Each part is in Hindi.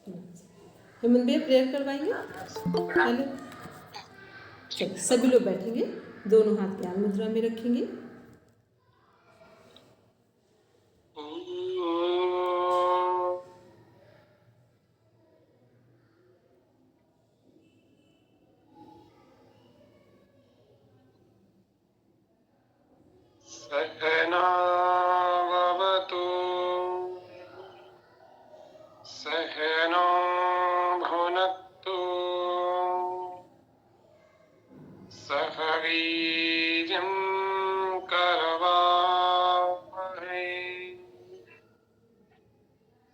हेमंत भैया प्रेयर करवाएंगे। हेलो, चलिए सभी लोग बैठेंगे, दोनों हाथ ज्ञान मुद्रा में रखेंगे। सहनावतु सहनो भुनक्तु सह वीर्यं करवावहै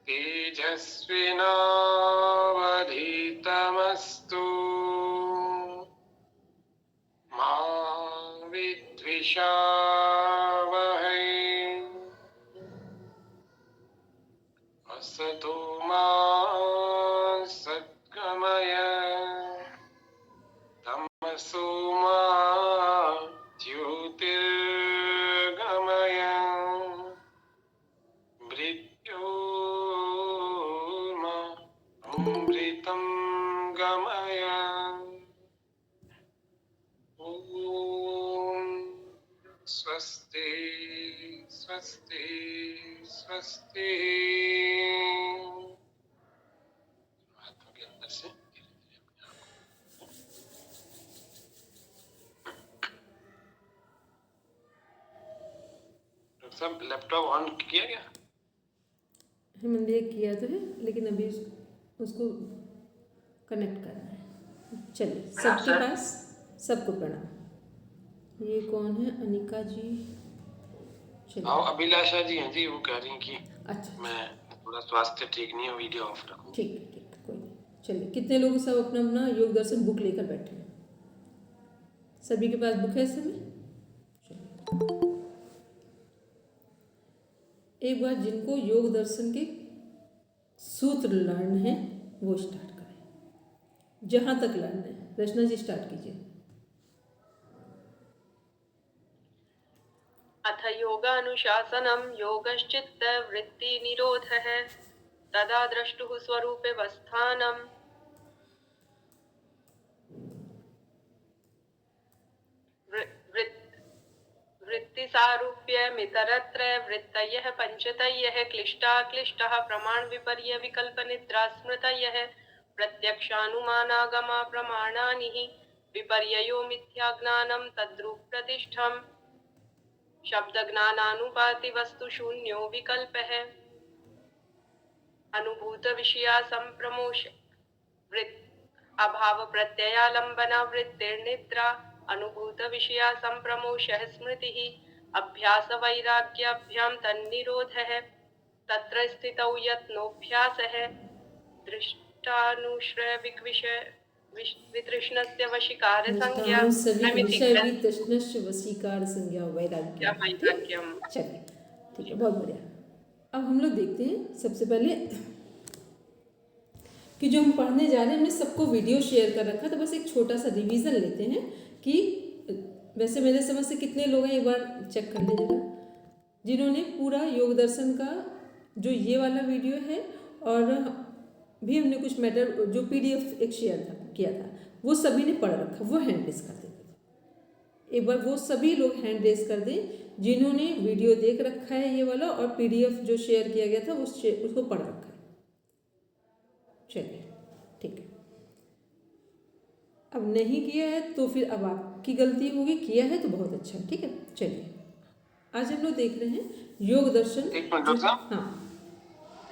तेजस्विनावधीतमस्तु मा विद्विषावहै असतो मा सद्गमय तमसो मा ज्योतिर्गमय मृत्योर्मा अमृतं गमय। ॐ स्वस्ति स्वस्ति स्वस्ति। हाथों के अंदर से सब लैपटॉप ऑन किया गया? हेमंत भैया किया तो है, लेकिन अभी उसको कनेक्ट करना है। चलिए सबके पास, सबको प्रणाम। ये कौन है? अनिका जी। चलिए। अभिलाषा जी हैं जी, वो कह रही हैं कि अच्छा, मैं थोड़ा स्वास्थ्य ठीक नहीं है, वीडियो ऑफ रखूं। ठीक है, ठीक है, कोई नहीं। चलिए, कितने लोग सब अपना अपना योग दर्शन बुक लेकर बैठे हैं? सभी के पास बुक है इस समय? एक बार जिनको योग दर्शन के सूत्र लर्न है वो स्टार्ट करें, जहाँ तक लर्न है। रचना जी स्टार्ट कीजिए। अथ योगानुशासनं योगश्चित्त वृत्ति निरोधः तदा द्रष्टुः स्वरूपवस्थानं वृत्तिसारूप्यमितरत्र वृत्तयः पञ्चतयः क्लिष्टाक्लिष्टः प्रमाणविपर्य विकल्पनिद्रा स्मृतयः प्रत्यक्षानुमानागमा प्रमाणानि विपर्ययो मिथ्याज्ञानं तद्रूपप्रतिष्ठम् शब्दज्ञानानुपाति वस्तुशून्यो विकल्पः अनुभूत विषया संप्रमोश अभाव प्रत्ययालंबना वृत्तिर्निद्रा अनुभूत विषया संप्रमोषः स्मृतिः अभ्यास वैराग्याभ्यां तन्निरोधः तत्र स्थितौ यत्नोऽभ्यासः दृष्टानुश्रय वितृष्णस्य वशीकार संज्ञा विषय वितृष्णस्य वशीकार संज्ञा वैराग्यम। चलिए, ठीक है, बहुत बढ़िया। अब हम लोग देखते हैं सबसे पहले कि जो हम पढ़ने जा रहे हैं, हमने सबको वीडियो शेयर कर रखा, तो बस एक छोटा सा रिवीजन लेते हैं कि वैसे मेरे समझ से कितने लोग हैं, एक बार चेक कर लीजिएगा, जिन्होंने पूरा योग दर्शन का जो ये वाला वीडियो है और भी हमने कुछ मैटर जो PDF एक शेयर किया था वो सभी ने पढ़ रखा, वो हैंड रेस कर देते। एक बार वो सभी लोग हैंड रेस कर दें जिन्होंने वीडियो देख रखा है ये वाला, और PDF जो शेयर किया गया था उसको पढ़ रखा है। चलिए, ठीक है। अब नहीं किया है तो फिर अब आपकी गलती होगी, किया है तो बहुत अच्छा, ठीक है। चलिए, आज हम लोग देख रहे हैं योग दर्शन। एक मिनट डॉक्टर साहब, हाँ,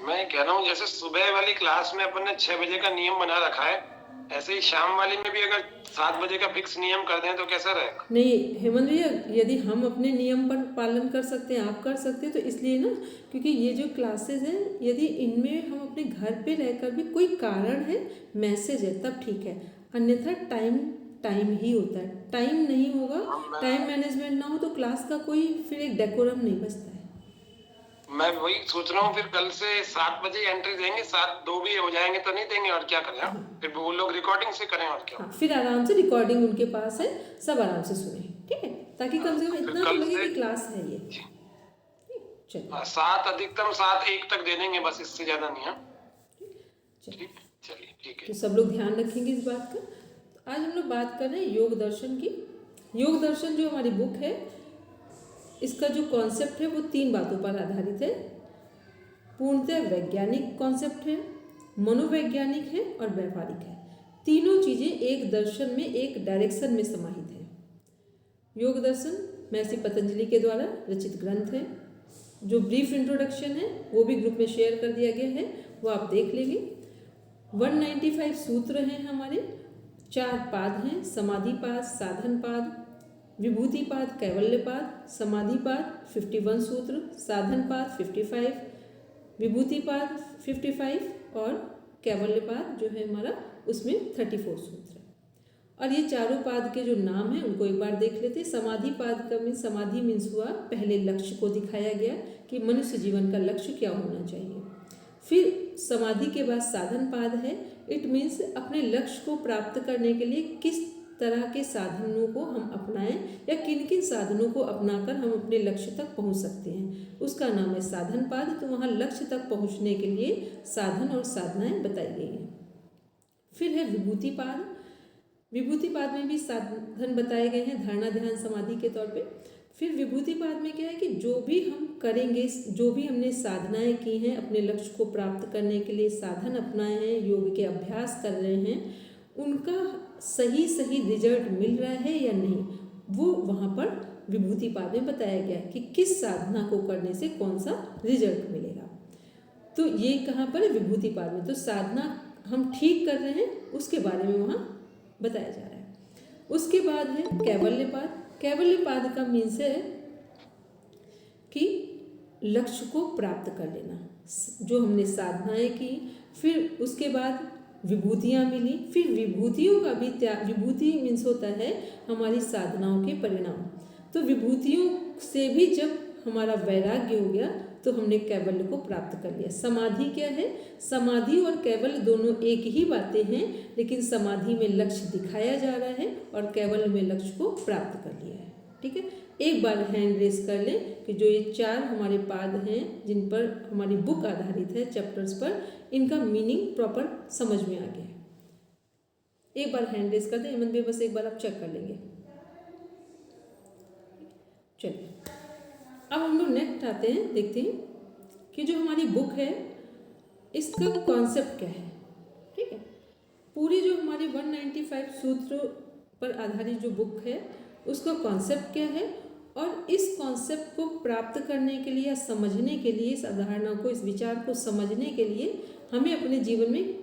मैं कह रहा हूँ जैसे सुबह वाली क्लास में अपन ने 6 बजे का नियम बना रखा है, ऐसे ही शाम वाली में भी अगर 7 बजे का फिक्स नियम कर दें तो कैसा रहेगा? नहीं हेमंत भैया, यदि हम अपने नियम पर पालन कर सकते हैं, आप कर सकते हैं, तो इसलिए ना, क्योंकि ये जो क्लासेस हैं, यदि इनमें हम अपने घर पे रहकर भी कोई कारण है, मैसेज है, तब ठीक है, अन्यथा टाइम ही होता है। टाइम नहीं होगा, टाइम मैनेजमेंट ना हो तो क्लास का कोई फिर एक डेकोरम नहीं बचता है। मैं वही सोच रहा हूँ, फिर कल से 7 बजे एंट्री देंगे, 7:02 भी हो जाएंगे तो नहीं देंगे, और क्या करें? फिर वो लोग रिकॉर्डिंग से करें, और क्या? हाँ, फिर आराम से रिकॉर्डिंग उनके पास है, सब आराम से सुने, ठीक है, ताकि कम से कम इतना तो लगे कि क्लास है ये। चलिए, 7 अधिकतम 7 1 तक दे देंगे, बस इससे ज्यादा नहीं है। चलिए ठीक है। तो सब लोग ध्यान रखेंगे इस बात का। तो आज हम लोग बात कर रहे हैं योग दर्शन की। योग दर्शन जो हमारी बुक है, इसका जो कॉन्सेप्ट है वो 3 बातों पर आधारित है। पूर्णतः वैज्ञानिक कॉन्सेप्ट है, मनोवैज्ञानिक है और व्यवहारिक है। तीनों चीज़ें एक दर्शन में, एक डायरेक्शन में समाहित है। योग दर्शन महर्षि पतंजलि के द्वारा रचित ग्रंथ है। जो ब्रीफ इंट्रोडक्शन है वो भी ग्रुप में शेयर कर दिया गया है, वो आप देख लेंगे। 195 सूत्र हैं हमारे, 4 पाद हैं, समाधिपाद, साधनपाद, विभूतिपाद, कैवल्यपाद। समाधिपाद 51 सूत्र, साधनपाद 55, विभूतिपाद 55 और कैवल्यपाद जो है हमारा उसमें 34 सूत्र है। और ये चारों पाद के जो नाम हैं उनको एक बार देख लेते हैं। समाधिपाद का मीन्स, समाधि मीन्स हुआ पहले लक्ष्य को दिखाया गया कि मनुष्य जीवन का लक्ष्य क्या होना चाहिए। फिर समाधि के बाद साधन पाद है। इट मीन्स अपने लक्ष्य को प्राप्त करने के लिए किस तरह के साधनों को हम अपनाएं या किन किन साधनों को अपनाकर हम अपने लक्ष्य तक पहुंच सकते हैं, उसका नाम है साधन पाद। तो वहाँ लक्ष्य तक पहुंचने के लिए साधन और साधनाएं बताई गई हैं। फिर है विभूतिपाद। विभूतिपाद में भी साधन बताए गए हैं धारणा, ध्यान, समाधि के तौर पे। फिर विभूतिपाद में क्या है कि जो भी हम करेंगे, जो भी हमने साधनाएं की हैं, अपने लक्ष्य को प्राप्त करने के लिए साधन अपनाए हैं, योग के अभ्यास कर रहे हैं, उनका सही सही रिजल्ट मिल रहा है या नहीं, वो वहाँ पर विभूतिपाद में बताया गया है कि किस साधना को करने से कौन सा रिजल्ट मिलेगा। तो ये कहाँ पर है? विभूतिपाद में। तो साधना हम ठीक कर रहे हैं उसके बारे में वहाँ बताया जा रहा है। उसके बाद है कैवल्यपाद। कैवल्यपाद का मीन्स है कि लक्ष्य को प्राप्त कर लेना, जो हमने साधनाएं की, फिर उसके बाद विभूतियाँ मिली, फिर विभूतियों का भी त्याग। विभूति मीन्स होता है हमारी साधनाओं के परिणाम। तो विभूतियों से भी जब हमारा वैराग्य हो गया तो हमने कैवल्य को प्राप्त कर लिया। समाधि क्या है? समाधि और कैवल्य दोनों एक ही बातें हैं, लेकिन समाधि में लक्ष्य दिखाया जा रहा है और कैवल्य में लक्ष्य को प्राप्त कर लिया है। ठीक है, एक बार हैंड रेस कर लें कि जो ये 4 हमारे पाद हैं जिन पर हमारी बुक आधारित है, चैप्टर्स पर, इनका मीनिंग प्रॉपर समझ में आ गया है। एक बार हैंड रेस कर दें, हेमंत भाई बस एक बार आप चेक कर लेंगे। चलिए अब हम लोग नेक्स्ट आते हैं, देखते हैं कि जो हमारी बुक है इसका कॉन्सेप्ट क्या है। ठीक है, पूरी जो हमारी 195 सूत्र पर आधारित जो बुक है उसका कॉन्सेप्ट क्या है, और इस कॉन्सेप्ट को प्राप्त करने के लिए या समझने के लिए, इस अवधारणा को, इस विचार को समझने के लिए हमें अपने जीवन में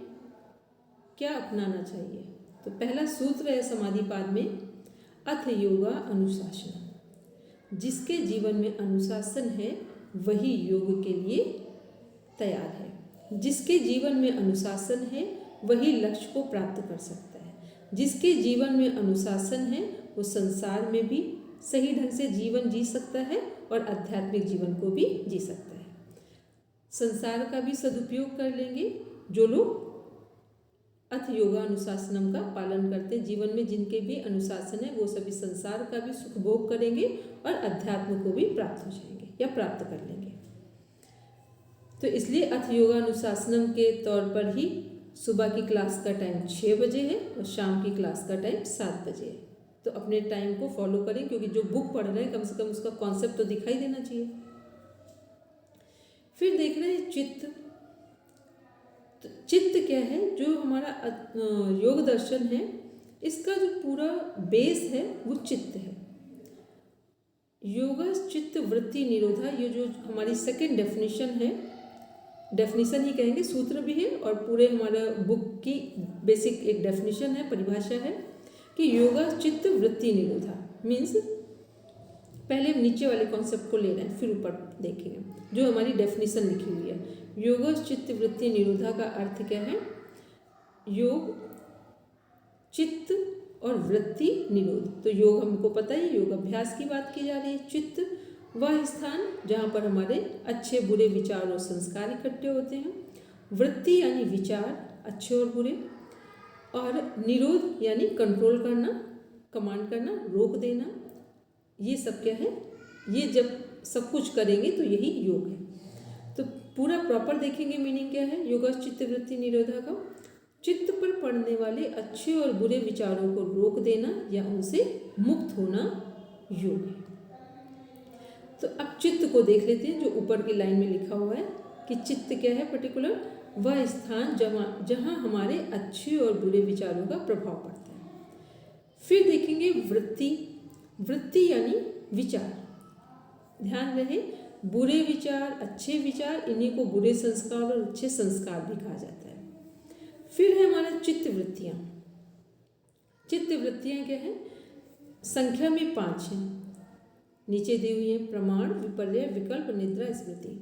क्या अपनाना चाहिए। तो पहला सूत्र है समाधिपाद में, अथ योगा अनुशासन। जिसके जीवन में अनुशासन है वही योग के लिए तैयार है। जिसके जीवन में अनुशासन है वही लक्ष्य को प्राप्त कर सकता है। जिसके जीवन में अनुशासन है वो संसार में भी सही ढंग से जीवन जी सकता है और आध्यात्मिक जीवन को भी जी सकता है। संसार का भी सदुपयोग कर लेंगे जो लोग अथ योगा अनुशासनम का पालन करते, जीवन में जिनके भी अनुशासन है वो सभी संसार का भी सुख भोग करेंगे और अध्यात्म को भी प्राप्त हो जाएंगे या प्राप्त कर लेंगे। तो इसलिए अथ योगा अनुशासनम के तौर पर ही सुबह की क्लास का टाइम 6 बजे है और शाम की क्लास का टाइम 7 बजे है। तो अपने टाइम को फॉलो करें, क्योंकि जो बुक पढ़ रहे हैं कम से कम उसका कॉन्सेप्ट तो दिखाई देना चाहिए। फिर देख रहे हैं चित्त। तो चित्त क्या है? जो हमारा योग दर्शन है इसका जो पूरा बेस है वो चित्त है। योगा चित्त वृत्ति निरोधा, ये जो हमारी सेकंड डेफिनेशन है, डेफिनेशन ही कहेंगे, सूत्र भी है और पूरे हमारा बुक की बेसिक एक डेफिनेशन है, परिभाषा है कि योगा चित्त वृत्ति निरोधा मीन्स, पहले हम नीचे वाले कॉन्सेप्ट को ले रहे हैं फिर ऊपर देखेंगे जो हमारी डेफिनेशन लिखी हुई है। योग चित्त वृत्ति निरोधा का अर्थ क्या है? योग, चित्त और वृत्ति निरोध। तो योग हमको पता है, योग अभ्यास की बात की जा रही है। चित्त वह स्थान जहाँ पर हमारे अच्छे बुरे विचार और संस्कार इकट्ठे होते हैं। वृत्ति यानी विचार अच्छे और बुरे, और निरोध यानी कंट्रोल करना, कमांड करना, रोक देना। ये सब क्या है? ये जब सब कुछ करेंगे तो यही योग है। तो पूरा प्रॉपर देखेंगे मीनिंग क्या है योगा चित्त वृत्ति निरोधा का। चित्त पर पड़ने वाले अच्छे और बुरे विचारों को रोक देना या उनसे मुक्त होना योग है। तो अब चित्त को देख लेते हैं, जो ऊपर की लाइन में लिखा हुआ है कि चित्त क्या है, पर्टिकुलर वह स्थान जहाँ हमारे अच्छे और बुरे विचारों का प्रभाव पड़ता है। फिर देखेंगे वृत्ति, वृत्ति यानी विचार। ध्यान रहे, बुरे विचार अच्छे विचार, इन्हीं को बुरे संस्कार और अच्छे संस्कार भी कहा जाता है। फिर है हमारा चित्त वृत्तियाँ। चित्त वृत्तियाँ क्या है, संख्या में 5 हैं, नीचे दी हुई है प्रमाण, विपर्य, विकल्प, निद्रा, स्मृति।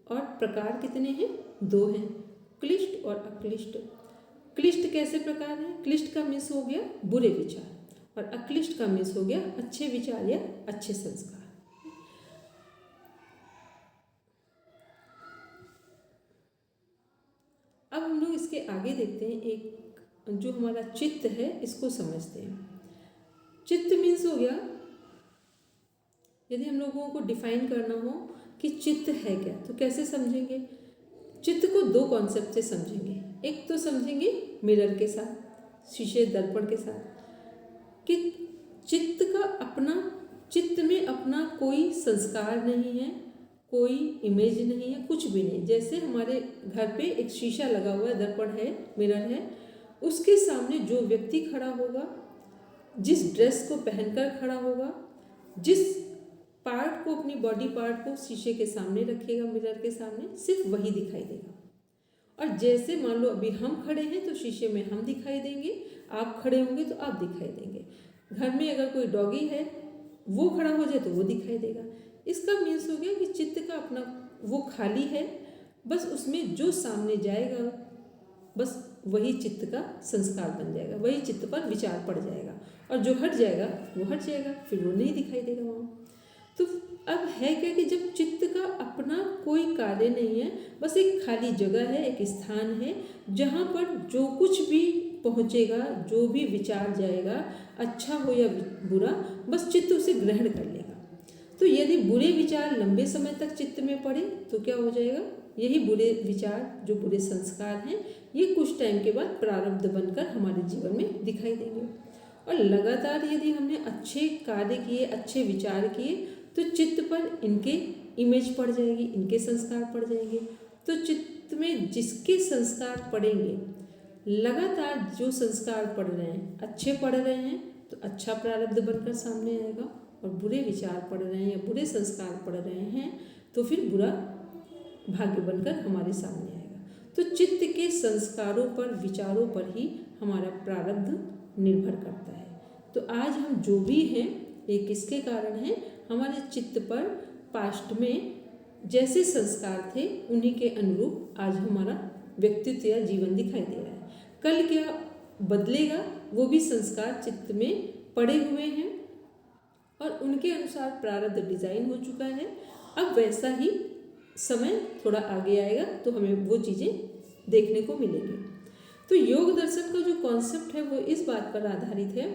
और प्रकार कितने हैं, 2 हैं, क्लिष्ट और अक्लिष्ट। क्लिष्ट कैसे प्रकार है, क्लिष्ट का मीन्स हो गया बुरे विचार और अक्लिष्ट का मीन्स हो गया अच्छे विचार या अच्छे संस्कार। अब हम लोग इसके आगे देखते हैं, एक जो हमारा चित्त है इसको समझते हैं। चित्त मीन्स हो गया, यदि हम लोगों को डिफाइन करना हो कि चित्त है क्या, तो कैसे समझेंगे। चित्त को 2 कॉन्सेप्ट से समझेंगे। एक तो समझेंगे मिरर के साथ, शीशे दर्पण के साथ, कि चित्त का अपना, चित्त में अपना कोई संस्कार नहीं है, कोई इमेज नहीं है, कुछ भी नहीं। जैसे हमारे घर पे एक शीशा लगा हुआ है, दर्पण है, मिरर है, उसके सामने जो व्यक्ति खड़ा होगा, जिस ड्रेस को पहनकर खड़ा होगा, जिस पार्ट को, अपनी बॉडी पार्ट को शीशे के सामने रखेगा, मिरर के सामने, सिर्फ वही दिखाई देगा। और जैसे मान लो अभी हम खड़े हैं तो शीशे में हम दिखाई देंगे, आप खड़े होंगे तो आप दिखाई देंगे। घर में अगर कोई डॉगी है वो खड़ा हो जाए तो वो दिखाई देगा। इसका मीन्स हो गया कि चित्त का अपना वो खाली है, बस उसमें जो सामने जाएगा बस वही चित्त का संस्कार बन जाएगा, वही चित्त पर विचार पड़ जाएगा, और जो हट जाएगा वो हट जाएगा, फिर वो नहीं दिखाई देगा वहाँ। तो अब है क्या कि जब चित्त का अपना कोई कार्य नहीं है, बस एक खाली जगह है, एक स्थान है जहाँ पर जो कुछ भी पहुँचेगा, जो भी विचार जाएगा, अच्छा हो या बुरा, बस चित्त उसे ग्रहण कर लेगा। तो यदि बुरे विचार लंबे समय तक चित्त में पड़े तो क्या हो जाएगा, यही बुरे विचार, जो बुरे संस्कार हैं, ये कुछ टाइम के बाद प्रारब्ध बनकर हमारे जीवन में दिखाई देंगे। और लगातार यदि हमने अच्छे कार्य किए, अच्छे विचार किए, तो चित्त पर इनके इमेज पड़ जाएगी, इनके संस्कार पड़ जाएंगे। तो चित्त में जिसके संस्कार पड़ेंगे, लगातार जो संस्कार पड़ रहे हैं, अच्छे पड़ रहे हैं तो अच्छा प्रारब्ध बनकर सामने आएगा, और बुरे विचार पड़ रहे हैं या बुरे संस्कार पड़ रहे हैं तो फिर बुरा भाग्य बनकर हमारे सामने आएगा। तो चित्त के संस्कारों पर, विचारों पर ही हमारा प्रारब्ध निर्भर करता है। तो आज हम जो भी हैं, ये किसके कारण है, हमारे चित्त पर पास्ट में जैसे संस्कार थे उन्हीं के अनुरूप आज हमारा व्यक्तित्व या जीवन दिखाई दे रहा है। कल क्या बदलेगा, वो भी संस्कार चित्त में पड़े हुए हैं और उनके अनुसार प्रारब्ध डिजाइन हो चुका है। अब वैसा ही समय थोड़ा आगे आएगा तो हमें वो चीज़ें देखने को मिलेंगी। तो योग दर्शन का जो कॉन्सेप्ट है वो इस बात पर आधारित है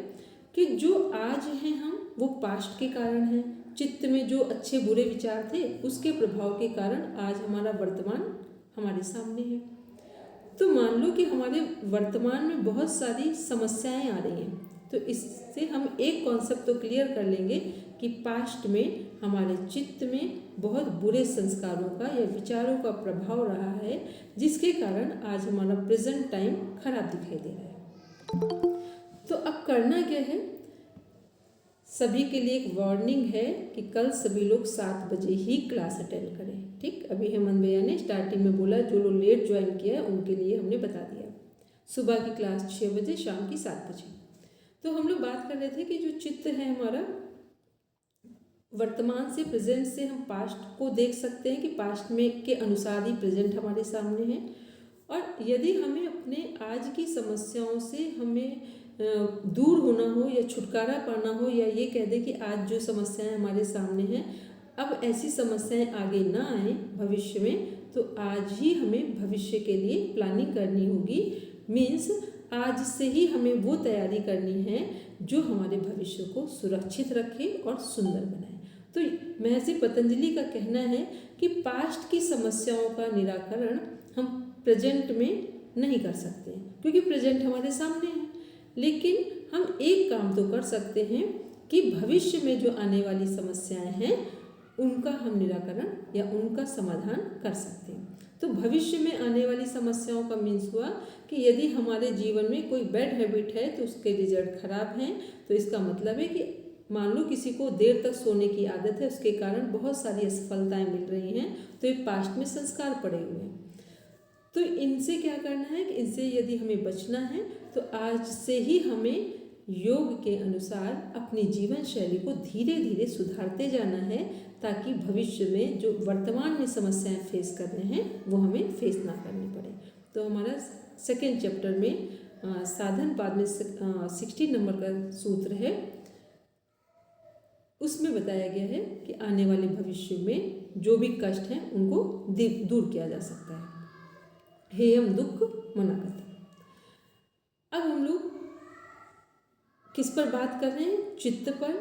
कि जो आज हैं हम, वो पास्ट के कारण हैं। चित्त में जो अच्छे बुरे विचार थे उसके प्रभाव के कारण आज हमारा वर्तमान हमारे सामने है। तो मान लो कि हमारे वर्तमान में बहुत सारी समस्याएं आ रही हैं, तो इससे हम एक कॉन्सेप्ट तो क्लियर कर लेंगे कि पास्ट में हमारे चित्त में बहुत बुरे संस्कारों का या विचारों का प्रभाव रहा है, जिसके कारण आज हमारा प्रेजेंट टाइम खराब दिखाई दे रहा है। तो अब करना क्या है, सभी के लिए एक वार्निंग है कि कल सभी लोग 7 बजे ही क्लास अटेंड करें। ठीक, अभी हेमंत भैया ने स्टार्टिंग में बोला, जो लोग लेट ज्वाइन किया है उनके लिए हमने बता दिया। सुबह की क्लास 6 बजे, शाम की 7 बजे। तो हम लोग बात कर रहे थे कि जो चित्त है हमारा, वर्तमान से, प्रेजेंट से हम पास्ट को देख सकते हैं कि पास्ट में के अनुसार ही प्रेजेंट हमारे सामने है। और यदि हमें अपने आज की समस्याओं से हमें दूर होना हो या छुटकारा पाना हो, या ये कह दे कि आज जो समस्याएं हमारे सामने हैं अब ऐसी समस्याएं आगे ना आए भविष्य में, तो आज ही हमें भविष्य के लिए प्लानिंग करनी होगी। मीन्स आज से ही हमें वो तैयारी करनी है जो हमारे भविष्य को सुरक्षित रखे और सुंदर बनाए। तो महर्षि पतंजलि का कहना है कि पास्ट की समस्याओं का निराकरण हम प्रेजेंट में नहीं कर सकते हैं, क्योंकि प्रेजेंट हमारे सामने है, लेकिन हम एक काम तो कर सकते हैं कि भविष्य में जो आने वाली समस्याएं हैं उनका हम निराकरण या उनका समाधान कर सकते हैं। तो भविष्य में आने वाली समस्याओं का मीन्स हुआ कि यदि हमारे जीवन में कोई बैड हैबिट है तो उसके रिजल्ट खराब हैं, तो इसका मतलब है कि मान लो किसी को देर तक सोने की आदत है, उसके कारण बहुत सारी असफलताएं मिल रही हैं, तो ये पास्ट में संस्कार पड़े हुए हैं। तो इनसे क्या करना है कि इनसे यदि हमें बचना है तो आज से ही हमें योग के अनुसार अपनी जीवन शैली को धीरे धीरे सुधारते जाना है, ताकि भविष्य में जो वर्तमान में समस्याएं फेस कर रहे हैं वो हमें फेस ना करनी पड़े। तो हमारा सेकेंड चैप्टर में साधन पाद में 16 नंबर का सूत्र है, उसमें बताया गया है कि आने वाले भविष्य में जो भी कष्ट हैं उनको दूर किया जा सकता है। हेयम दुख मनागत। अब हम लोग किस पर बात कर रहे हैं? चित्त पर।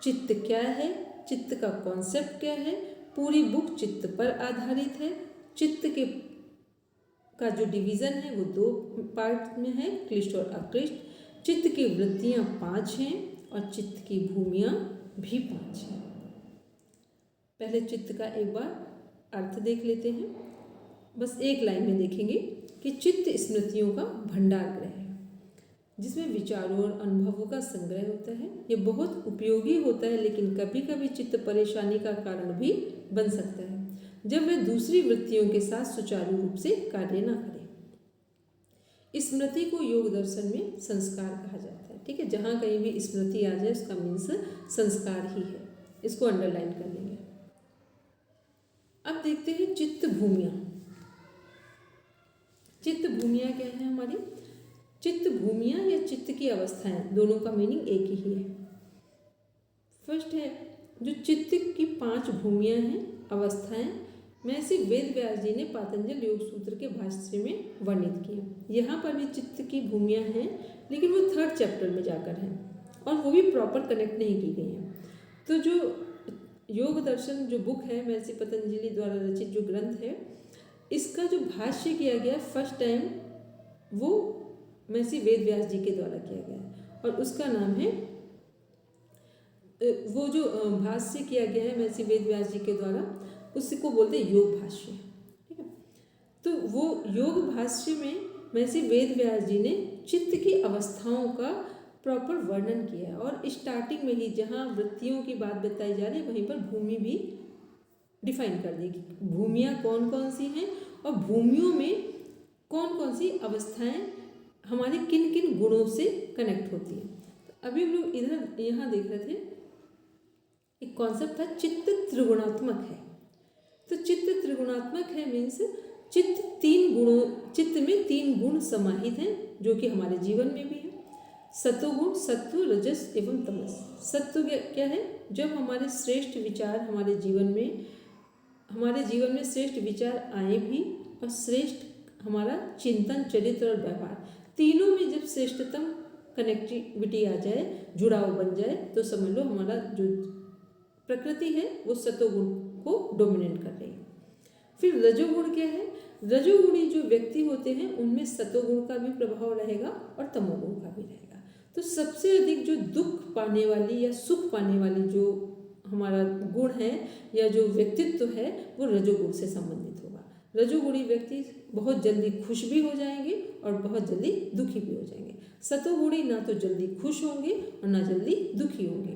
चित्त क्या है, चित्त का कॉन्सेप्ट क्या है? पूरी बुक चित्त पर आधारित है। चित्त के का जो डिवीज़न है वो 2 पार्ट में है, क्लिष्ट और अक्लिष्ट। चित्त की वृत्तियाँ 5 हैं और चित्त की भूमियाँ भी 5 हैं। पहले चित्त का एक बार अर्थ देख लेते हैं, बस एक लाइन में देखेंगे कि चित्त स्मृतियों का भंडार गृह है, जिसमें विचारों और अनुभवों का संग्रह होता है। ये बहुत उपयोगी होता है, लेकिन कभी कभी चित्त परेशानी का कारण भी बन सकता है जब वह दूसरी वृत्तियों के साथ सुचारू रूप से कार्य न करे। स्मृति को योग दर्शन में संस्कार कहा जाता है। ठीक है, जहाँ कहीं भी स्मृति आ जाए उसका मीन्स संस्कार ही है, इसको अंडरलाइन कर लेंगे। अब देखते हैं चित्त भूमियाँ। चित्त भूमियाँ क्या है हमारी? चित्त भूमियाँ या चित्त की अवस्थाएं, दोनों का मीनिंग एक ही है। फर्स्ट है जो चित्त की 5 भूमियाँ हैं, अवस्थाएं, महर्षि वेद व्यास जी ने पातंजल योग सूत्र के भाष्य में वर्णित किए। यहाँ पर भी चित्त की भूमियाँ हैं, लेकिन वो 3rd चैप्टर में जाकर हैं और वो भी प्रॉपर कनेक्ट नहीं की गई हैं। तो जो योग दर्शन जो बुक है, महर्षि पतंजलि द्वारा रचित जो ग्रंथ है, इसका जो भाष्य किया गया फर्स्ट टाइम वो महर्षि वेद व्यास जी के द्वारा किया गया है, और उसका नाम है, वो जो भाष्य किया गया है महर्षि वेद व्यास जी के द्वारा, उसको बोलते हैं योग भाष्य। ठीक है, तो वो योग भाष्य में महर्षि वेद व्यास जी ने चित्त की अवस्थाओं का प्रॉपर वर्णन किया है, और स्टार्टिंग में ही जहाँ वृत्तियों की बात बताई जा रही है वहीं पर भूमि भी डिफाइन कर दी कि भूमियाँ कौन कौन सी हैं और भूमियों में कौन कौन सी अवस्थाएं हमारे किन किन गुणों से कनेक्ट होती हैं। तो अभी हम लोग इधर यहाँ देख रहे थे, एक कॉन्सेप्ट था चित्त त्रिगुणात्मक है। तो चित्त त्रिगुणात्मक है मीन्स चित्त में 3 गुण समाहित हैं, जो कि हमारे जीवन में भी है। सतोगुण, सत्व, रजस एवं तमस। सत्व क्या है? जब हमारे श्रेष्ठ विचार हमारे जीवन में श्रेष्ठ विचार आए भी, और श्रेष्ठ हमारा चिंतन, चरित्र और व्यवहार, तीनों में जब श्रेष्ठतम कनेक्टिविटी आ जाए, जुड़ाव बन जाए, तो समझ लो हमारा जो प्रकृति है वो सतोगुण को डोमिनेट कर रही है। फिर रजोगुण क्या है? रजोगुणी जो व्यक्ति होते हैं उनमें सतोगुण का भी प्रभाव रहेगा और तमोगुण का भी रहेगा। तो सबसे अधिक जो दुख पाने वाली या सुख पाने वाली जो हमारा गुण है या जो व्यक्तित्व है वो रजोगुण से संबंधित होगा। रजोगुणी व्यक्ति बहुत जल्दी खुश भी हो जाएंगे और बहुत जल्दी दुखी भी हो जाएंगे। सतोगुणी ना तो जल्दी खुश होंगे और ना जल्दी दुखी होंगे।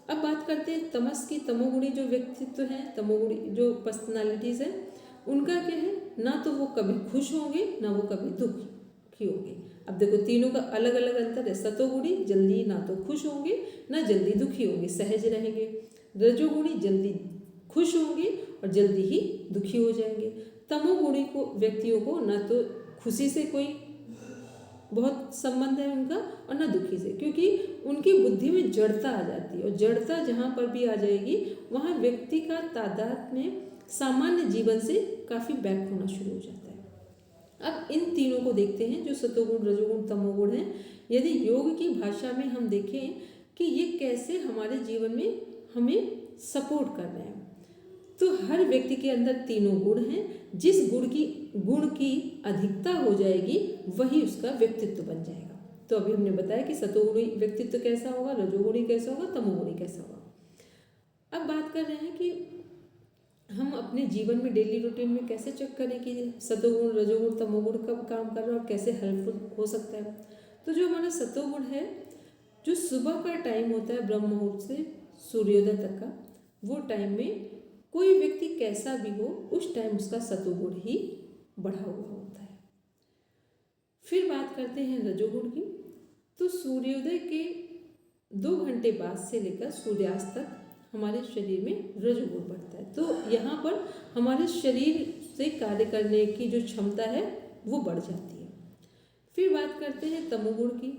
अब बात करते हैं तमस की। तमोगुणी जो व्यक्तित्व है, तमोगुणी जो पर्सनालिटीज़ है, उनका क्या है? ना तो वो कभी खुश होंगे ना वो कभी दुखी होंगे। अब देखो तीनों का अलग अलग अंतर है। सतोगुणी जल्दी ना तो खुश होंगे ना जल्दी दुखी होंगे, सहज रहेंगे। रजोगुणी जल्दी खुश होंगे और जल्दी ही दुखी हो जाएंगे। तमोगुणी को व्यक्तियों को ना तो खुशी से कोई बहुत संबंध है उनका और ना दुखी से, क्योंकि उनकी बुद्धि में जड़ता आ जाती है, और जड़ता जहाँ पर भी आ जाएगी वहाँ व्यक्ति का तादाद में सामान्य जीवन से काफ़ी बैक होना शुरू हो जाता है। अब इन तीनों को देखते हैं जो सतोगुण, रजोगुण, तमोगुण हैं। यदि योग की भाषा में हम देखें कि ये कैसे हमारे जीवन में हमें सपोर्ट कर रहे हैं। तो हर व्यक्ति के अंदर तीनों गुण हैं। जिस गुण की अधिकता हो जाएगी वही उसका व्यक्तित्व बन जाएगा। तो अभी हमने बताया कि सतोगुणी व्यक्तित्व कैसा होगा, रजोगुणी कैसा होगा, तमोगुणी कैसा होगा। अब बात कर रहे हैं कि हम अपने जीवन में डेली रूटीन में कैसे चेक करें कि सतोगुण, रजोगुण, तमोगुण कब काम कर रहा है और कैसे हेल्पफुल हो सकता है। तो जो हमारा सतोगुण है, जो सुबह का टाइम होता है ब्रह्म मुहूर्त से सूर्योदय तक का, वो टाइम में कोई व्यक्ति कैसा भी हो उस टाइम उसका सतोगुण ही बढ़ा हुआ होता है। फिर बात करते हैं रजोगुण की। तो सूर्योदय के 2 घंटे बाद से लेकर सूर्यास्त तक हमारे शरीर में रजोगुण बढ़ता है। तो यहाँ पर हमारे शरीर से कार्य करने की जो क्षमता है वो बढ़ जाती है। फिर बात करते हैं तमोगुण की।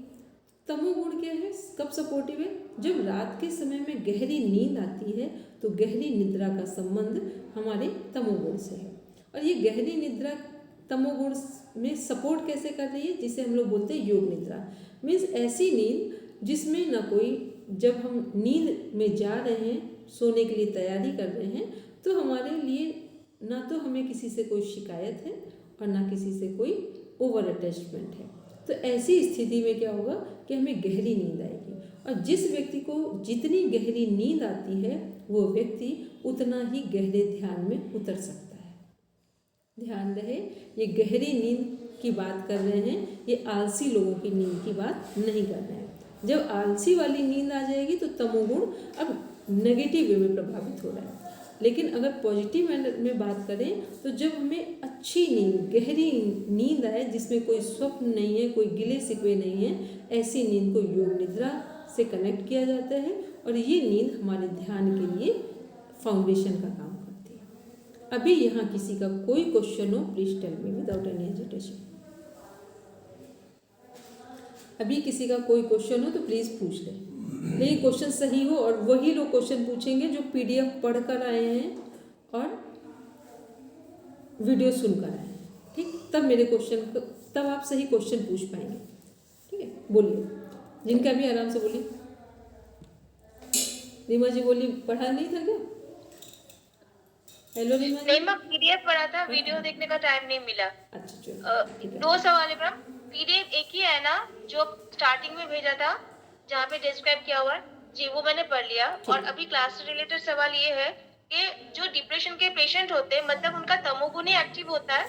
तमोगुण क्या है, कब सपोर्टिव है, जब रात के समय में गहरी नींद आती है तो गहरी निद्रा का संबंध हमारे तमोगुण से है। और ये गहरी निद्रा तमोगुण में सपोर्ट कैसे कर रही है, जिसे हम लोग बोलते हैं योग निद्रा। मीन्स ऐसी नींद जिसमें ना कोई, जब हम नींद में जा रहे हैं, सोने के लिए तैयारी कर रहे हैं, तो हमारे लिए ना तो हमें किसी से कोई शिकायत है और ना किसी से कोई ओवर अटैचमेंट है। तो ऐसी स्थिति में क्या होगा कि हमें गहरी नींद आएगी। और जिस व्यक्ति को जितनी गहरी नींद आती है वो व्यक्ति उतना ही गहरे ध्यान में उतर सकता है। ध्यान रहे, ये गहरी नींद की बात कर रहे हैं, ये आलसी लोगों की नींद की बात नहीं कर रहे हैं। जब आलसी वाली नींद आ जाएगी तो तमोगुण अब नेगेटिव वे में प्रभावित हो रहा है। लेकिन अगर पॉजिटिव में बात करें तो जब हमें अच्छी नींद, गहरी नींद आए जिसमें कोई स्वप्न नहीं है, कोई गिले शिकवे नहीं है, ऐसी नींद को योग निद्रा से कनेक्ट किया जाता है। और ये नींद हमारे ध्यान के लिए फाउंडेशन का काम करती है। अभी यहाँ किसी का कोई क्वेश्चन हो, please tell me without any hesitation. अभी किसी का कोई क्वेश्चन हो तो प्लीज़ पूछ लें, लेकिन क्वेश्चन सही हो। और वही लोग क्वेश्चन पूछेंगे जो पीडीएफ पढ़ कर आए हैं और वीडियो सुनकर आए हैं, ठीक। तब मेरे क्वेश्चन, तब आप सही क्वेश्चन पूछ पाएंगे, ठीक है। बोलिए, जिनका भी आराम से बोलिए। रीमा जी बोली, पढ़ा नहीं था क्या? हेलो रीमा जी। नहीं मैम, पीडीएफ पढ़ा था, वीडियो देखने का टाइम नहीं मिला। अच्छा चलो, 2 सवाल है मैम। पीडीएफ एक ही है ना जो स्टार्टिंग में भेजा था जहाँ पे डिस्क्राइब किया हुआ है? जी वो मैंने पढ़ लिया। और अभी क्लास से रिलेटेड सवाल ये है कि जो डिप्रेशन के पेशेंट होते हैं, मतलब उनका तमोगुण ही एक्टिव होता है?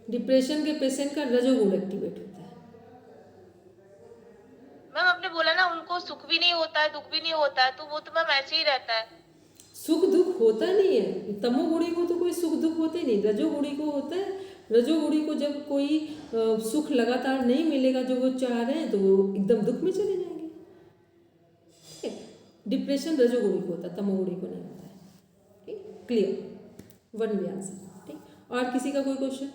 डिप्रेशन के पेशेंट का रजोगुण एक्टिवेट होता है। मैम आपने बोला ना उनको सुख भी नहीं होता है, दुख भी नहीं होता है, तो वो तो मैम ऐसे ही रहता है। सुख दुख होता नहीं है। तमोगुणी को तो कोई सुख दुख होते नहीं, रजोगुणी को होता है। रजोगुणी को जब कोई सुख लगातार नहीं मिलेगा जो वो चाह रहे हैं तो वो एकदम दुख में चले जाएंगे, ठीक है। डिप्रेशन रजोगुणी को होता है, तमोगुणी को नहीं होता है, ठीक। क्लियर, वन वे आंसर, ठीक। और किसी का कोई क्वेश्चन?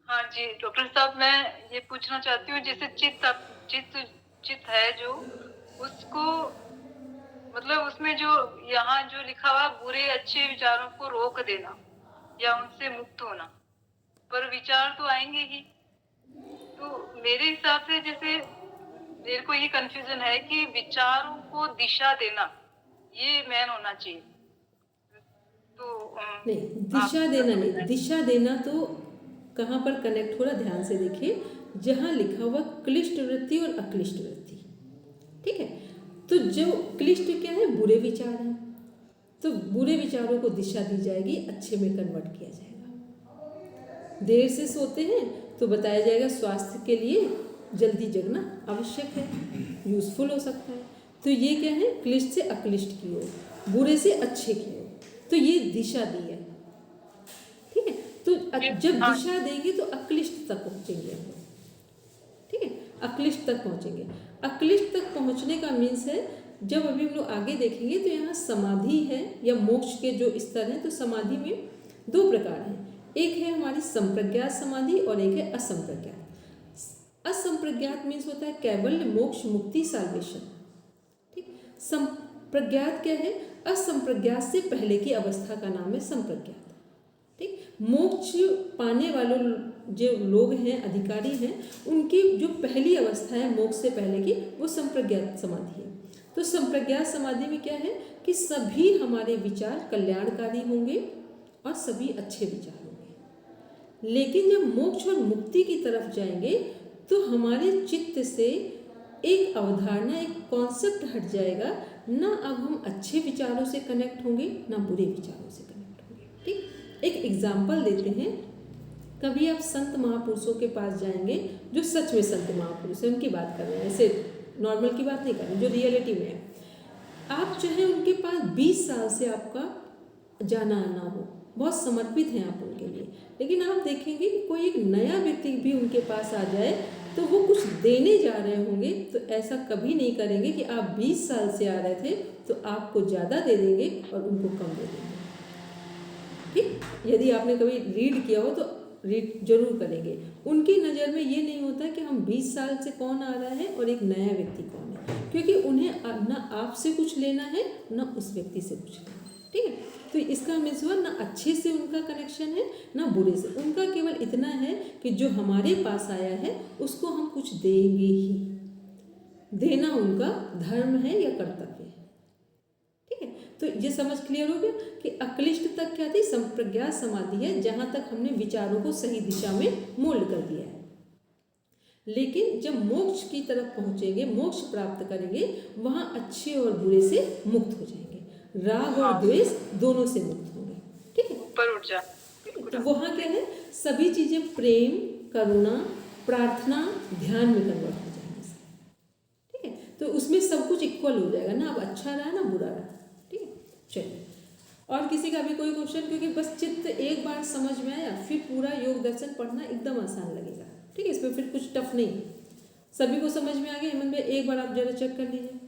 हाँ जी डॉक्टर साहब, मैं ये पूछना चाहती हूँ, जैसे चित्त है जो, उसको मतलब उसमें जो यहाँ जो लिखा हुआ बुरे अच्छे विचारों को रोक देना या उनसे मुक्त होना, पर विचार तो आएंगे ही। तो मेरे हिसाब से जैसे मेरे को ये कंफ्यूजन है कि विचारों को दिशा देना ये मेन होना चाहिए। तो नहीं, दिशा देना नहीं, दिशा देना तो कहाँ पर कनेक्ट हो रहा, ध्यान से देखिए। जहाँ लिखा हुआ क्लिष्ट वृत्ति और अक्लिष्ट वृत्ति, ठीक है। तो जो क्लिष्ट क्या है, बुरे विचार हैं, तो बुरे विचारों को दिशा दी जाएगी, अच्छे में कन्वर्ट किया जाएगा। देर से सोते हैं तो बताया जाएगा स्वास्थ्य के लिए जल्दी जगना आवश्यक है, यूजफुल हो सकता है। तो ये क्या है, क्लिष्ट से अक्लिष्ट की ओर, बुरे से अच्छे की ओर, तो ये दिशा दी है, ठीक है। तो जब दिशा देंगे तो अक्लिष्ट तक पहुंचेंगे हम लोग, ठीक है। अक्लिष्ट तक पहुंचेंगे। अक्लिष्ट तक पहुंचने का मीन्स है, जब अभी हम लोग आगे देखेंगे तो यहाँ समाधि है या मोक्ष के जो स्तर हैं, तो समाधि में 2 प्रकार हैं। एक है हमारी संप्रज्ञात समाधि और एक है असंप्रज्ञात। असंप्रज्ञात मीन्स होता है कैवल्य, मोक्ष, मुक्ति, साल्वेशन, ठीक। संप्रज्ञात क्या है, असंप्रज्ञात से पहले की अवस्था का नाम है संप्रज्ञात, ठीक। मोक्ष पाने वालों जो लोग हैं, अधिकारी हैं, उनकी जो पहली अवस्था है मोक्ष से पहले की, वो संप्रज्ञात समाधि है। तो संप्रज्ञात समाधि में क्या है कि सभी हमारे विचार कल्याणकारी होंगे और सभी अच्छे विचार होंगे। लेकिन जब मोक्ष और मुक्ति की तरफ जाएंगे तो हमारे चित्त से एक अवधारणा, एक कॉन्सेप्ट हट जाएगा। ना अब हम अच्छे विचारों से कनेक्ट होंगे, ना बुरे विचारों से कनेक्ट होंगे। ठीक, एक एग्जाम्पल देते हैं। कभी आप संत महापुरुषों के पास जाएंगे जो सच में संत महापुरुष हैं, उनकी बात कर रहे हैं, ऐसे नॉर्मल की बात नहीं कर रहे, जो रियलिटी में है। आप चाहे उनके पास 20 साल से आपका जाना आना हो, बहुत समर्पित हैं आप उनके लिए, लेकिन आप देखेंगे कि कोई एक नया व्यक्ति भी उनके पास आ जाए तो वो कुछ देने जा रहे होंगे, तो ऐसा कभी नहीं करेंगे कि आप 20 साल से आ रहे थे तो आपको ज़्यादा दे देंगे और उनको कम दे देंगे। ठीक, यदि आपने कभी रीड किया हो तो रीड जरूर करेंगे। उनकी नज़र में ये नहीं होता कि हम 20 साल से कौन आ रहा है और एक नया व्यक्ति कौन है, क्योंकि उन्हें ना आपसे कुछ लेना है ना उस व्यक्ति से कुछ लेना है। ठीक है, तो इसका मतलब ना अच्छे से उनका कनेक्शन है ना बुरे से। उनका केवल इतना है कि जो हमारे पास आया है उसको हम कुछ देंगे ही। देना उनका धर्म है या कर्तव्य है। ठीक है, तो ये समझ क्लियर हो गया कि अक्लिष्ट तक क्या थी, संप्रज्ञात समाधि है, जहाँ तक हमने विचारों को सही दिशा में मोल्ड कर दिया है। लेकिन जब मोक्ष की तरफ पहुँचेंगे, मोक्ष प्राप्त करेंगे, वहाँ अच्छे और बुरे से मुक्त हो जाएंगे, राग और द्वेष दोनों से मुक्त होंगे। ठीक है, ऊपर उठ जा। तो वहाँ क्या है, सभी चीज़ें प्रेम, करुणा, प्रार्थना, ध्यान में कन्वर्ट हो जाएंगे। ठीक है, तो उसमें सब कुछ इक्वल हो जाएगा ना, अब अच्छा रहा ना बुरा रहा। ठीक है, चलिए, और किसी का भी कोई क्वेश्चन? क्योंकि बस चित्त एक बार समझ में आया फिर पूरा योग दर्शन पढ़ना एकदम आसान लगेगा। ठीक है, इसमें फिर कुछ टफ नहीं। सभी को समझ में आ गया? हेमंत भाई एक बार आप जरा चेक कर लीजिए।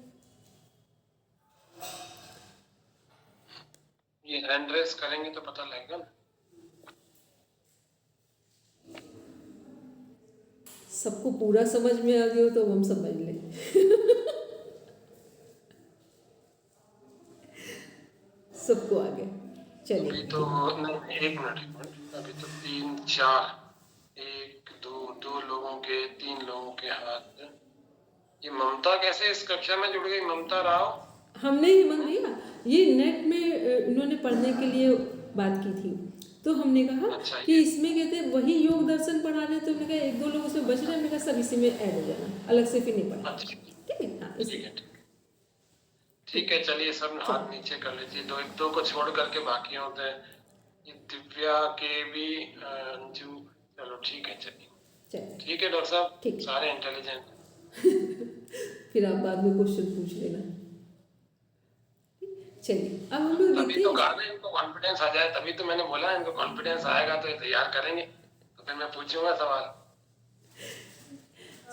ये हैंड रेस करेंगे तो पता लगेगा ना। सबको पूरा समझ में आ गया हो तो हम समझ लें। सबको आ गया, चलिए। अभी तो नहीं, एक मिनट, अभी तो 3 4 1 2 लोगों के 3 लोगों के हाथ। ये ममता कैसे इस कक्षा में जुड़ गई? ममता राव हमने ही मन दिया, ये नेट में इन्होंने पढ़ने के लिए बात की थी, तो हमने कहा अच्छा, कि इसमें कहते हैं वही योग दर्शन पढ़ा रहे, तो हमने कहा 1 2 लोग उसमें बच रहे हैं, हमने कहा सब इसी में ऐड हो जाना, अलग से फिर नहीं पढ़ा। अच्छा, ठीक है, हाँ, ठीक है, ठीक है, चलिए सब हाथ नीचे कर लीजिए। 2 को छोड़ करके बाकी होते हैं। ये दिव्या के भी, अंजू, चलो ठीक है, चलिए चलिए ठीक है डॉक्टर साहब, ठीक है। सारे इंटेलिजेंट। फिर आप बाद में क्वेश्चन पूछ लेना। चलिए, अब हम लोग तभी देखते तो हैं। कहा ना इनको कॉन्फिडेंस आ जाए, तभी तो मैंने बोला इनको कॉन्फिडेंस आएगा तो ये तैयार करेंगे, तो फिर मैं पूछूंगा सवाल।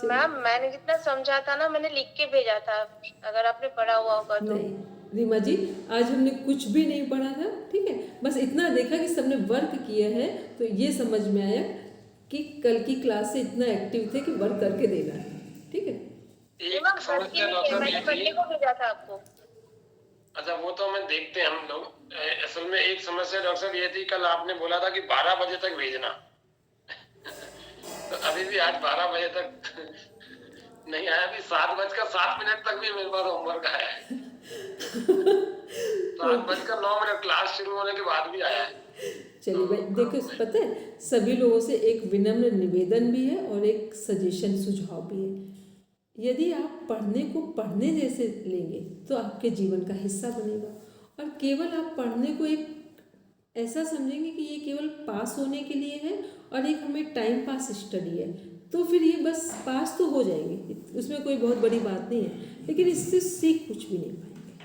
मैम मैंने जितना समझा था ना मैंने लिख के भेजा था, अगर आपने पढ़ा हुआ होगा तो। नहीं रीमा जी, आज हमने कुछ भी नहीं पढ़ा था। ठीक है, बस इतना देखा कि सबने वर्क किया है, तो ये समझ में आया कि कल की क्लास से इतना एक्टिव थे कि वर्क करके देना है। ठीक है, एक समस्या डॉक्टर साहब मैंने ये बर्थडे थी। को भेजा था आपको। अच्छा, वो तो हमें देखते हैं हम लोग। असल में एक समस्या डॉक्टर साहब ये थी, कल आपने बोला था कि 12 बजे तक भेजना। तो अभी भी आज 12 बजे तक नहीं आया। अभी 7:07 तक भी मेरे पास होमवर्क आया है। 7:09 क्लास शुरू होने के बाद भी आया है। चलिए भाई देखो, पता है सभी लोगों से एक विनम्र निवेदन भी है और एक सजेशन, सुझाव भी है। यदि आप पढ़ने को पढ़ने जैसे लेंगे तो आपके जीवन का हिस्सा बनेगा, और केवल आप पढ़ने को एक ऐसा समझेंगे कि ये केवल पास होने के लिए है और एक हमें टाइम पास स्टडी है, तो फिर ये बस पास तो हो जाएंगे, उसमें कोई बहुत बड़ी बात नहीं है, लेकिन इससे सीख कुछ भी नहीं पाएंगे।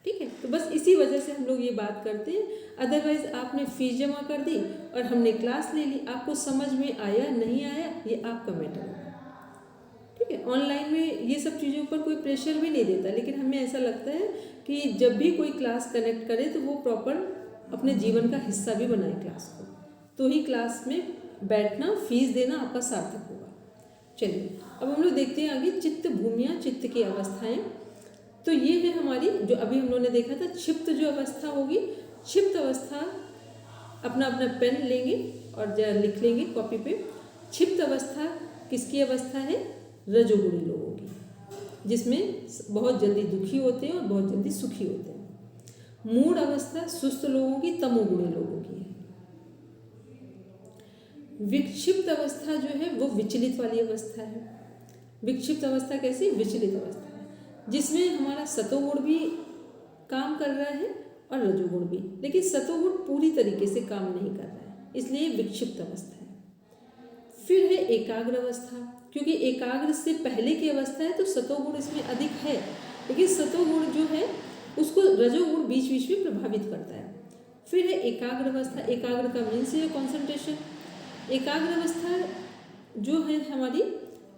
ठीक है, तो बस इसी वजह से हम लोग ये बात करते हैं। अदरवाइज आपने फीस जमा कर दी और हमने क्लास ले ली, आपको समझ में आया नहीं आया ये आपका मैटर है। ठीक है, ऑनलाइन में ये सब चीज़ों पर कोई प्रेशर भी नहीं देता, लेकिन हमें ऐसा लगता है कि जब भी कोई क्लास कनेक्ट करे तो वो प्रॉपर अपने जीवन का हिस्सा भी बनाए क्लास को, तो ही क्लास में बैठना, फीस देना आपका सार्थक होगा। चलिए, अब हम लोग देखते हैं आगे चित्त भूमियाँ, चित्त की अवस्थाएं। तो ये है हमारी, जो अभी हम लोगों ने देखा था, क्षिप्त जो अवस्था होगी, क्षिप्त अवस्था, अपना अपना पेन लेंगे और जरा लिख लेंगे कॉपी पे। क्षिप्त अवस्था किसकी अवस्था है? रजोगुणी लोगों की। जिसमें बहुत जल्दी दुखी होते हैं और बहुत जल्दी सुखी होते हैं। मूड अवस्था सुस्त लोगों की, तमोगुणी लोगों की है। विक्षिप्त अवस्था जो है वो विचलित वाली अवस्था है। विक्षिप्त अवस्था कैसी? विचलित अवस्था है, जिसमें हमारा सतोगुण भी काम कर रहा है और रजोगुण भी, लेकिन सतोगुण पूरी तरीके से काम नहीं कर रहा है, इसलिए विक्षिप्त अवस्था है। फिर है एकाग्र अवस्था, क्योंकि एकाग्र से पहले की अवस्था है तो सतोगुण इसमें अधिक है, लेकिन सतोगुण जो है उसको रजोगुण बीच बीच में प्रभावित करता है। फिर है एकाग्र अवस्था। एकाग्र का मीन्स है कंसंट्रेशन। एकाग्र अवस्था जो है हमारी,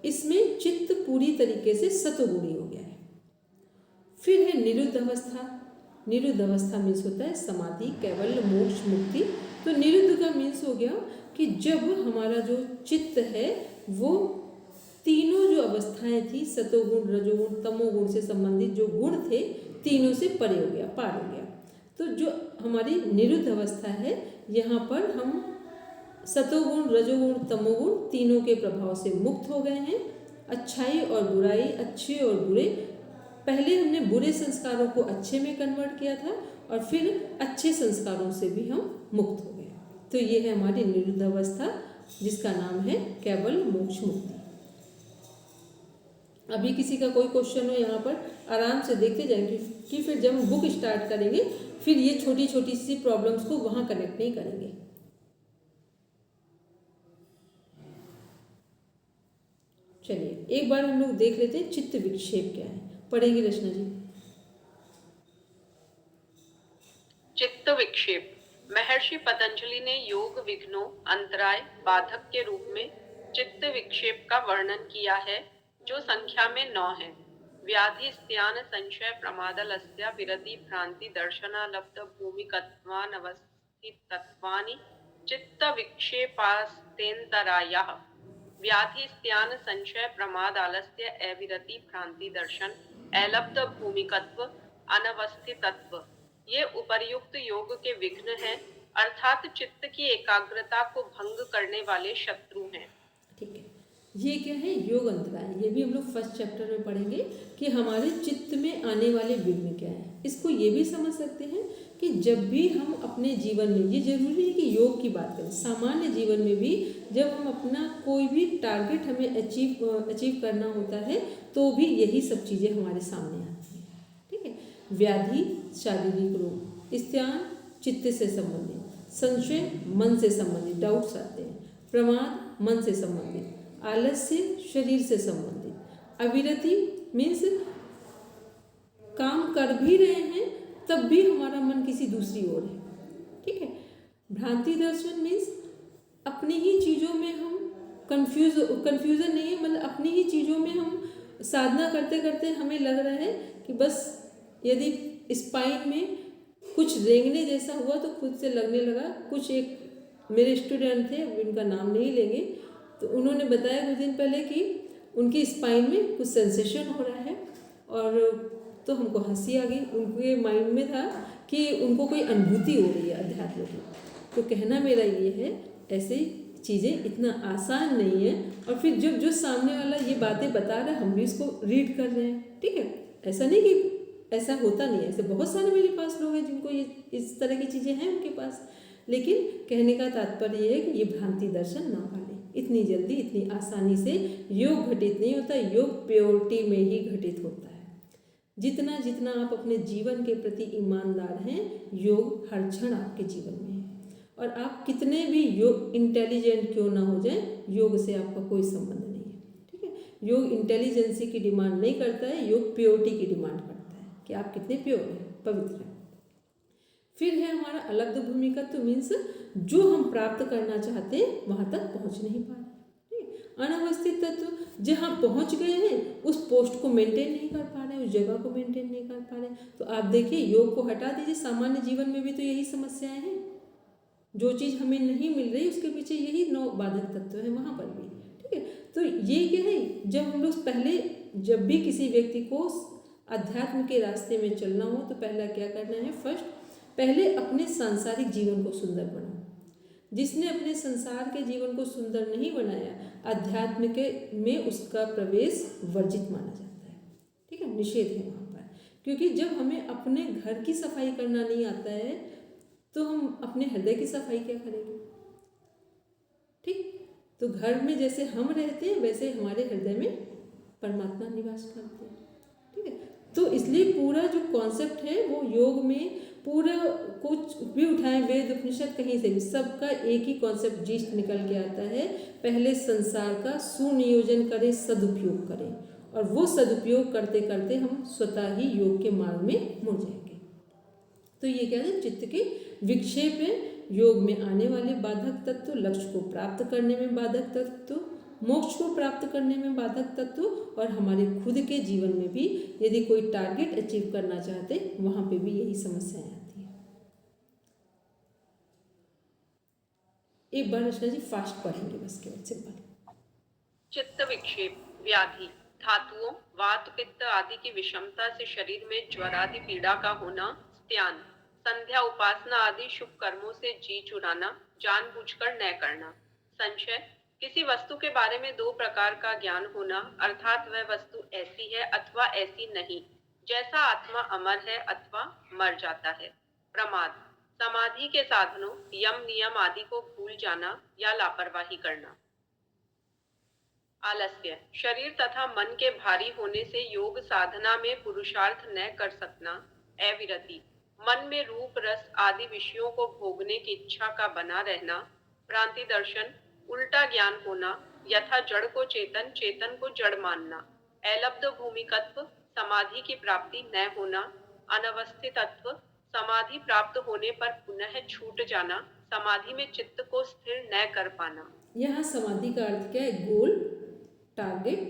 इसमें चित्त पूरी तरीके से सतोगुणी हो गया है। फिर है निरुद्ध अवस्था। निरुद्ध अवस्था मीन्स होता है समाधि, कैवल्य, मोक्ष, मुक्ति। तो निरुद्ध का मीन्स हो गया कि जब हमारा जो चित्त है वो तीनों जो अवस्थाएं थी, सतोगुण, रजोगुण, तमोगुण से संबंधित जो गुण थे, तीनों से परे हो गया, पार हो गया। तो जो हमारी निरुद्ध अवस्था है, यहाँ पर हम सतोगुण, रजोगुण, तमोगुण तीनों के प्रभाव से मुक्त हो गए हैं। अच्छाई और बुराई, अच्छे और बुरे, पहले हमने बुरे संस्कारों को अच्छे में कन्वर्ट किया था और फिर अच्छे संस्कारों से भी हम मुक्त हो गए। तो ये है हमारी निरुद्ध अवस्था, जिसका नाम है केवल मोक्ष मुक्ति। अभी किसी का कोई क्वेश्चन हो यहाँ पर आराम से देखते जाएंगे कि फिर जब हम बुक स्टार्ट करेंगे फिर ये छोटी छोटी सी प्रॉब्लम्स को वहाँ कनेक्ट नहीं करेंगे। चलिए एक बार हम लोग देख लेते हैं चित्त विक्षेप क्या है। पढ़ेंगे रचना जी। चित्त विक्षेप। महर्षि पतंजलि ने योग विघ्नों, अंतराय, बाधक के रूप में चित्त विक्षेप का वर्णन किया है, जो संख्या में 9 है। व्याधि, स्त्यान, संशय, प्रमादलस्य, विरति, भ्रांति, दर्शनालब्ध, भूमिकत्वानवस्थितत्वानि चित्त विक्षेपास्तेन्तरायः। व्याधि, स्त्यान, संशय, प्रमाद, आलस्य, अविरति, भ्रांति, दर्शन, अलब्ध, भूमिकत्व, अनवस्थितत्व ये उपर्युक्त योग के विघ्न हैं, अर्थात चित्त की एकाग्रता को भंग करने वाले शत्रु हैं। ठीक है, ये क्या है? योग अंतराय। ये भी हम लोग फर्स्ट चैप्टर में पढ़ेंगे कि हमारे चित्त में आने वाले विघ्न क्या है। इसको ये भी समझ सकते हैं कि जब भी हम अपने जीवन में, ये जरूरी है कि योग की बात करें, सामान्य जीवन में भी जब हम अपना कोई भी टारगेट हमें अचीव करना होता है तो भी यही सब चीज़ें हमारे सामने आती हैं। ठीक है, व्याधि शारीरिक रोग, स्त्यान चित्त से संबंधित, संशय मन से संबंधित, डाउट्स आते हैं, प्रमाद मन से संबंधित, आलस्य शरीर से संबंधित, अविरति मीन्स काम कर भी रहे हैं तब भी हमारा मन किसी दूसरी ओर है। ठीक है, भ्रांति दर्शन मीन्स अपनी ही चीज़ों में हम कंफ्यूजन नहीं है, मतलब अपनी ही चीज़ों में हम साधना करते करते हमें लग रहा है कि बस यदि स्पाइन में कुछ रेंगने जैसा हुआ तो खुद से लगने लगा। कुछ एक मेरे स्टूडेंट थे, उनका नाम नहीं लेंगे, तो उन्होंने बताया कुछ दिन पहले कि उनकी स्पाइन में कुछ सेंसेशन हो रहा है, और तो हमको हंसी आ गई। उनके माइंड में था कि उनको कोई अनुभूति हो रही है अध्यात्म की। तो कहना मेरा ये है, ऐसे चीज़ें इतना आसान नहीं है, और फिर जब जो सामने वाला ये बातें बता रहा है हम भी इसको रीड कर रहे हैं। ठीक है, ऐसा नहीं कि ऐसा होता नहीं है, ऐसे बहुत सारे मेरे पास लोग हैं जिनको ये इस तरह की चीज़ें हैं उनके पास, लेकिन कहने का तात्पर्य ये है कि ये भ्रांति दर्शन ना पाले। इतनी जल्दी इतनी आसानी से योग घटित नहीं होता, योग प्योरिटी में ही घटित होता है। जितना जितना आप अपने जीवन के प्रति ईमानदार हैं, योग हर क्षण आपके जीवन में है। और आप कितने भी योग इंटेलिजेंट क्यों ना हो जाए, योग से आपका कोई संबंध नहीं है। ठीक है, योग इंटेलिजेंसी की डिमांड नहीं करता है, योग प्योरिटी की डिमांड करता है कि आप कितने प्योर हैं, पवित्र हैं। फिर है हमारा अलब्ध भूमिकत्व मीन्स जो हम प्राप्त करना चाहते हैं वहाँ तक पहुँच नहीं पा रहे। अनवस्थित तत्व, जहाँ पहुँच गए हैं उस पोस्ट को मेंटेन नहीं कर पा रहे, उस जगह को मेंटेन नहीं कर पा रहे। तो आप देखिए, योग को हटा दीजिए, सामान्य जीवन में भी तो यही समस्याएं हैं। जो चीज़ हमें नहीं मिल रही उसके पीछे यही 9 बाधक तत्व है वहाँ पर भी। ठीक है, तो ये क्या है, जब हम लोग पहले जब भी किसी व्यक्ति को अध्यात्म के रास्ते में चलना हो तो पहला क्या करना है, फर्स्ट पहले अपने सांसारिक जीवन को सुंदर बनाओ। जिसने अपने संसार के जीवन को सुंदर नहीं बनाया, अध्यात्म के में उसका प्रवेश वर्जित माना जाता है। ठीक है, निषेध है वहाँ पर। क्योंकि जब हमें अपने घर की सफाई करना नहीं आता है तो हम अपने हृदय की सफाई क्या करेंगे? ठीक, तो घर में जैसे हम रहते हैं वैसे हमारे हृदय में परमात्मा निवास करते हैं। ठीक है, तो इसलिए पूरा जो कॉन्सेप्ट है वो योग में पूरा कुछ भी उठाएं, वेद उपनिषद कहीं से भी, सबका एक ही कॉन्सेप्ट जीस्ट निकल के आता है। पहले संसार का सुनियोजन करें, सदुपयोग करें, और वो सदुपयोग करते करते हम स्वतः ही योग के मार्ग में मुड़ जाएंगे। तो ये क्या है, चित्त के विक्षेप है, योग में आने वाले बाधक तत्व, लक्ष्य को प्राप्त करने में बाधक तत्व, मोक्ष को प्राप्त करने में बाधक तत्व, और हमारे खुद के जीवन में भी यदि कोई टारगेट अचीव करना चाहते वहां पे भी यही समस्याएं आती है। एक बार रचना जी फास्ट पढ़ेंगे बस, केवल सिंपल। चित्त विक्षेप व्याधि धातुओं वात पित्त आदि की विषमता से शरीर में ज्वरादि पीड़ा का होना, स्त्यान संध्या उपासना आदि शुभ कर्मों से जी चुराना, जानबूझकर न करना, संशय किसी वस्तु के बारे में दो प्रकार का ज्ञान होना, अर्थात वह वस्तु ऐसी है अथवा ऐसी नहीं, जैसा आत्मा अमर है अथवा मर जाता है, प्रमाद समाधि के साधनों यम नियम आदि को भूल जाना या लापरवाही करना, आलस्य शरीर तथा मन के भारी होने से योग साधना में पुरुषार्थ न कर सकना, अविरति मन में रूप रस आदि विषयों को भोगने की इच्छा का बना रहना, भ्रांति दर्शन उल्टा ज्ञान होना, यथा जड़ को चेतन चेतन को जड़ मानना, अलब्ध भूमिकत्व समाधि की प्राप्ति न होना, अनवस्थितत्व समाधि प्राप्त होने पर पुनः छूट जाना, समाधि में चित्त को स्थिर न कर पाना। यहाँ समाधि का अर्थ क्या है? गोल, टारगेट,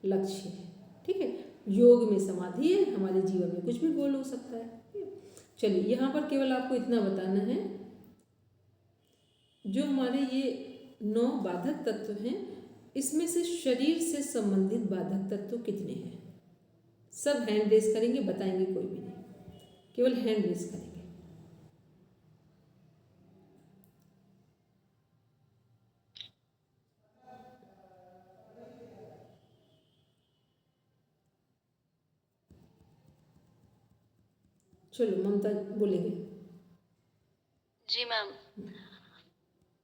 लक्ष्य है। ठीक है, योग में समाधि है, हमारे जीवन में कुछ भी गोल हो सकता है। चलिए, यहाँ पर केवल आपको इतना बताना है, जो हमारे ये 9 बाधक तत्व हैं, इसमें से शरीर से संबंधित बाधक तत्व कितने हैं? सब हैंड रेस करेंगे, बताएंगे कोई भी नहीं, केवल हैंड रेस करेंगे। चलो ममता बोलेंगे। जी मैम।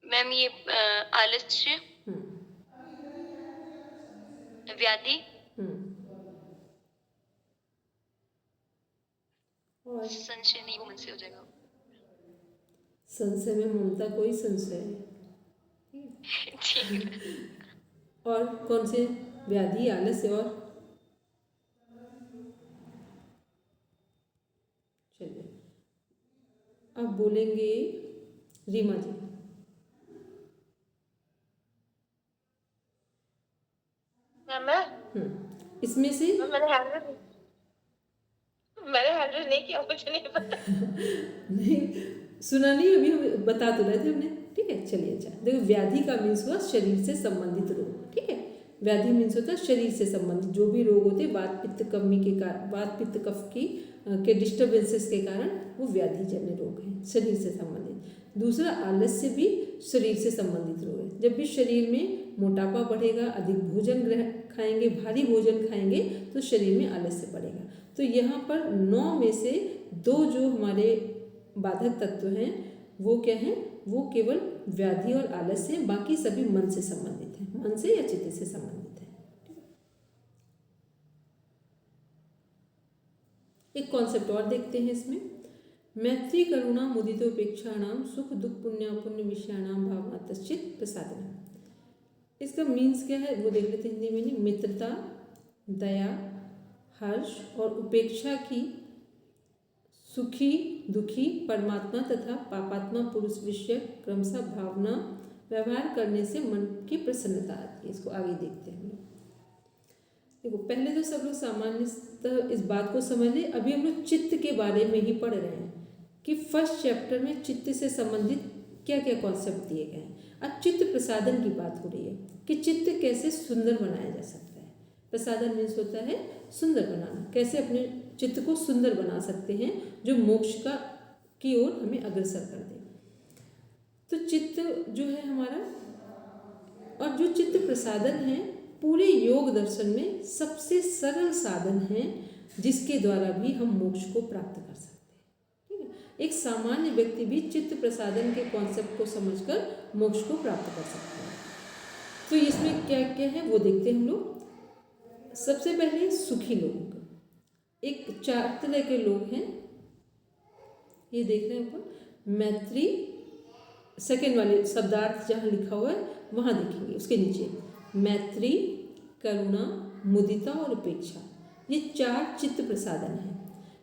मैम ये आलस्य, व्याधि, और संशय नहीं, वो मन से हो जाएगा। संशय में ममता कोई संशय है। ठीक है। और कौन से? व्याधि, आलस्य और चलिए अब बोलेंगे रीमा जी। इसमें से मैंने हैंडल नहीं किया, मुझे नहीं पता। नहीं सुना नहीं, अभी हम बता तो रहे थे हमने। ठीक है, चलिए अच्छा देखो, व्याधि का मीन्स हुआ शरीर से संबंधित रोग। ठीक है, व्याधि मीन्स होता है शरीर से संबंधित जो भी रोग होते हैं, वात पित्त कमी के कारण, वात पित्त कफ की के डिस्टर्बेंसेस के कारण वो व्याधि जन्य रोग हैं, शरीर से संबंधित। दूसरा आलस्य भी शरीर से संबंधित रोग है। जब भी शरीर में मोटापा बढ़ेगा, अधिक भोजन खाएंगे, भारी भोजन खाएंगे तो शरीर में आलस्य बढ़ेगा। तो यहाँ पर 9 में से 2 जो हमारे बाधक तत्व हैं वो क्या हैं? वो केवल व्याधि और आलस्य हैं, बाकी सभी मन से संबंधित हैं, मन से या चित्त से संबंधित हैं। एक कॉन्सेप्ट और देखते हैं इसमें, मैत्री करुणा मुदितोपेक्षाणाम सुख दुख पुण्य विषयाणाम भावना तश्चित प्रसादनम। इसका मीन्स क्या है वो देख लेते हैं हिंदी में। मित्रता, दया, हर्ष और उपेक्षा की सुखी दुखी परमात्मा तथा पापात्मा पुरुष विषय क्रमशः भावना व्यवहार करने से मन की प्रसन्नता आती है। इसको आगे देखते हैं हम लोग। देखो, पहले तो सब लोग सामान्यतः इस बात को समझ ले। अभी हम लोग चित्त के बारे में ही पढ़ रहे हैं कि फर्स्ट चैप्टर में चित्त से संबंधित क्या क्या कॉन्सेप्ट दिए गए हैं। अब चित्त प्रसादन की बात हो रही है कि चित्त कैसे सुंदर बनाया जा सकता है। प्रसादन मीन्स होता है सुंदर बनाना, कैसे अपने चित्त को सुंदर बना सकते हैं जो मोक्ष की ओर हमें अग्रसर कर दे। तो चित्त जो है हमारा, और जो चित्त प्रसादन है पूरे योग दर्शन में सबसे सरल साधन है जिसके द्वारा भी हम मोक्ष को प्राप्त कर सकते हैं। ठीक है, एक सामान्य व्यक्ति भी चित्त प्रसादन के कॉन्सेप्ट को समझकर मोक्ष को प्राप्त कर सकता है। तो इसमें क्या क्या है वो देखते हैं हम लोग। सबसे पहले सुखी लोगों का एक 4 तरह के लोग हैं, ये देख रहे हैं ऊपर, मैत्री, सेकेंड वाले शब्दार्थ जहाँ लिखा हुआ है वहाँ देखेंगे, उसके नीचे मैत्री, करुणा, मुदिता और उपेक्षा, ये 4 चित्त प्रसादन हैं।